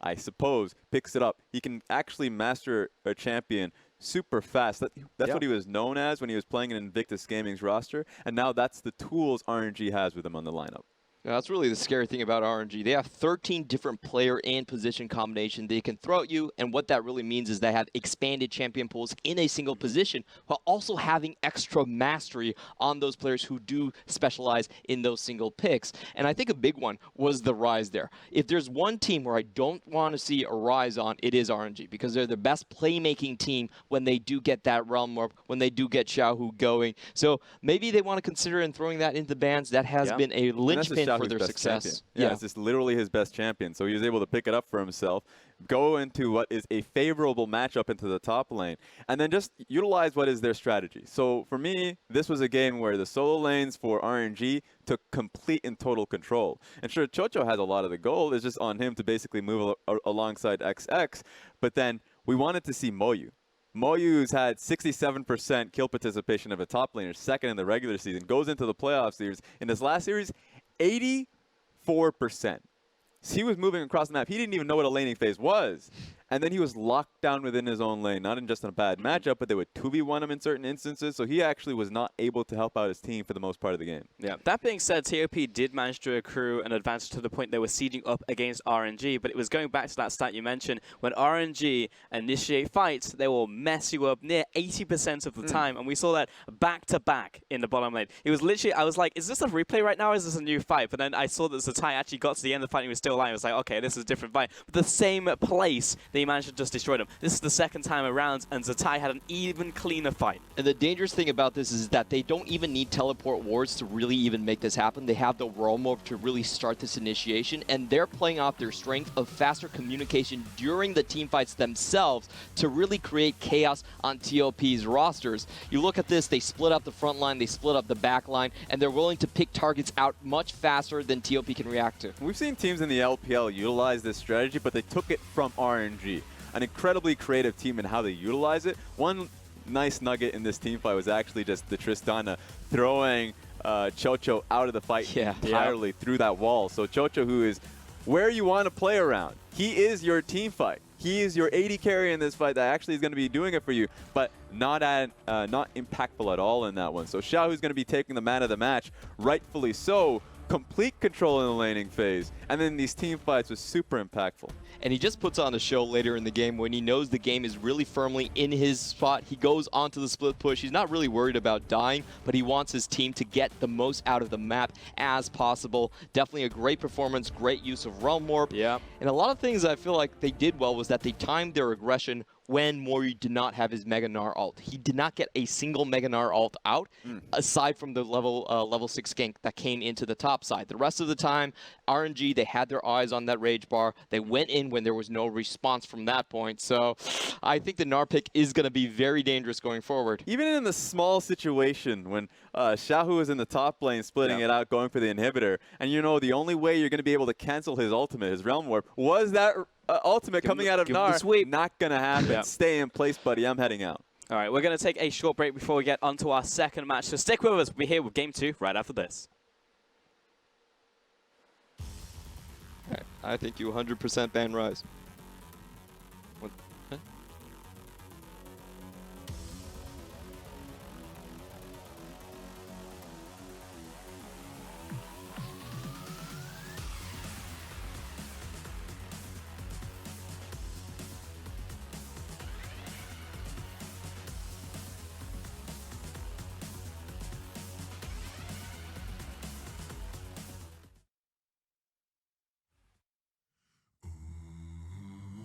I suppose, picks it up. He can actually master a champion super fast. That's what he was known as when he was playing in Invictus Gaming's roster, and now that's the tools RNG has with him on the lineup. Yeah, that's really the scary thing about RNG. They have 13 different player and position combinations they can throw at you, and what that really means is they have expanded champion pools in a single position, while also having extra mastery on those players who do specialize in those single picks. And I think a big one was the Rise there. If there's one team where I don't want to see a Rise on, it is RNG, because they're the best playmaking team when they do get that Realm Warp, when they do get Xiaohu going. So maybe they want to consider in throwing that into bans. That has been a linchpin for their success. Yeah, it's just literally his best champion. So he was able to pick it up for himself, go into what is a favorable matchup into the top lane, and then just utilize what is their strategy. So for me, this was a game where the solo lanes for RNG took complete and total control. And sure, Chocho has a lot of the gold. It's just on him to basically move alongside XX. But then we wanted to see Moyu. Moyu's had 67% kill participation of a top laner, second in the regular season, goes into the playoff series. In this last series, 84%. So he was moving across the map. He didn't even know what a laning phase was. And then he was locked down within his own lane, not in just a bad matchup, but they would 2v1 him in certain instances. So he actually was not able to help out his team for the most part of the game. Yeah. That being said, TOP did manage to accrue an advantage to the point they were sieging up against RNG, but it was going back to that stat you mentioned. When RNG initiate fights, they will mess you up near 80% of the time, and we saw that back-to-back in the bottom lane. It was literally, I was like, is this a replay right now, or is this a new fight? But then I saw that Zatai actually got to the end of the fight and he was still alive. I was like, okay, this is a different fight. But the same place, they managed to just destroy them. This is the second time around, and Zatai had an even cleaner fight. And the dangerous thing about this is that they don't even need teleport wards to really even make this happen. They have the Realm Warp to really start this initiation, and they're playing off their strength of faster communication during the team fights themselves to really create chaos on TOP's rosters. You look at this, they split up the front line, they split up the back line, and they're willing to pick targets out much faster than TOP can react to. We've seen teams in the LPL utilize this strategy, but they took it from RNG. An incredibly creative team in how they utilize it. One nice nugget in this team fight was actually just the Tristana throwing Chocho out of the fight entirely through that wall. So Chocho, who is where you want to play around, he is your team fight. He is your AD carry in this fight that actually is going to be doing it for you, but not impactful at all in that one. So Xiaohu's going to be taking the man of the match, rightfully so. Complete control in the laning phase, and then these team fights was super impactful. And he just puts on a show later in the game when he knows the game is really firmly in his spot. He goes onto the split push. He's not really worried about dying, but he wants his team to get the most out of the map as possible. Definitely a great performance, great use of Realm Warp. Yeah. And a lot of things I feel like they did well was that they timed their aggression when Moyu did not have his Mega Gnar ult. He did not get a single Mega Gnar ult out, aside from the level 6 gank that came into the top side. The rest of the time, RNG, they had their eyes on that Rage Bar. They went in when there was no response from that point. So I think the Gnar pick is going to be very dangerous going forward. Even in the small situation when Xiaohu is in the top lane splitting it out, going for the inhibitor, and you know the only way you're going to be able to cancel his ultimate, his Realm Warp, was that ultimate coming out of Gnar. Not going to happen. Stay in place, buddy. I'm heading out. All right, we're going to take a short break before we get onto our second match. So stick with us. We'll be here with Game 2 right after this. I think you 100% ban Rise.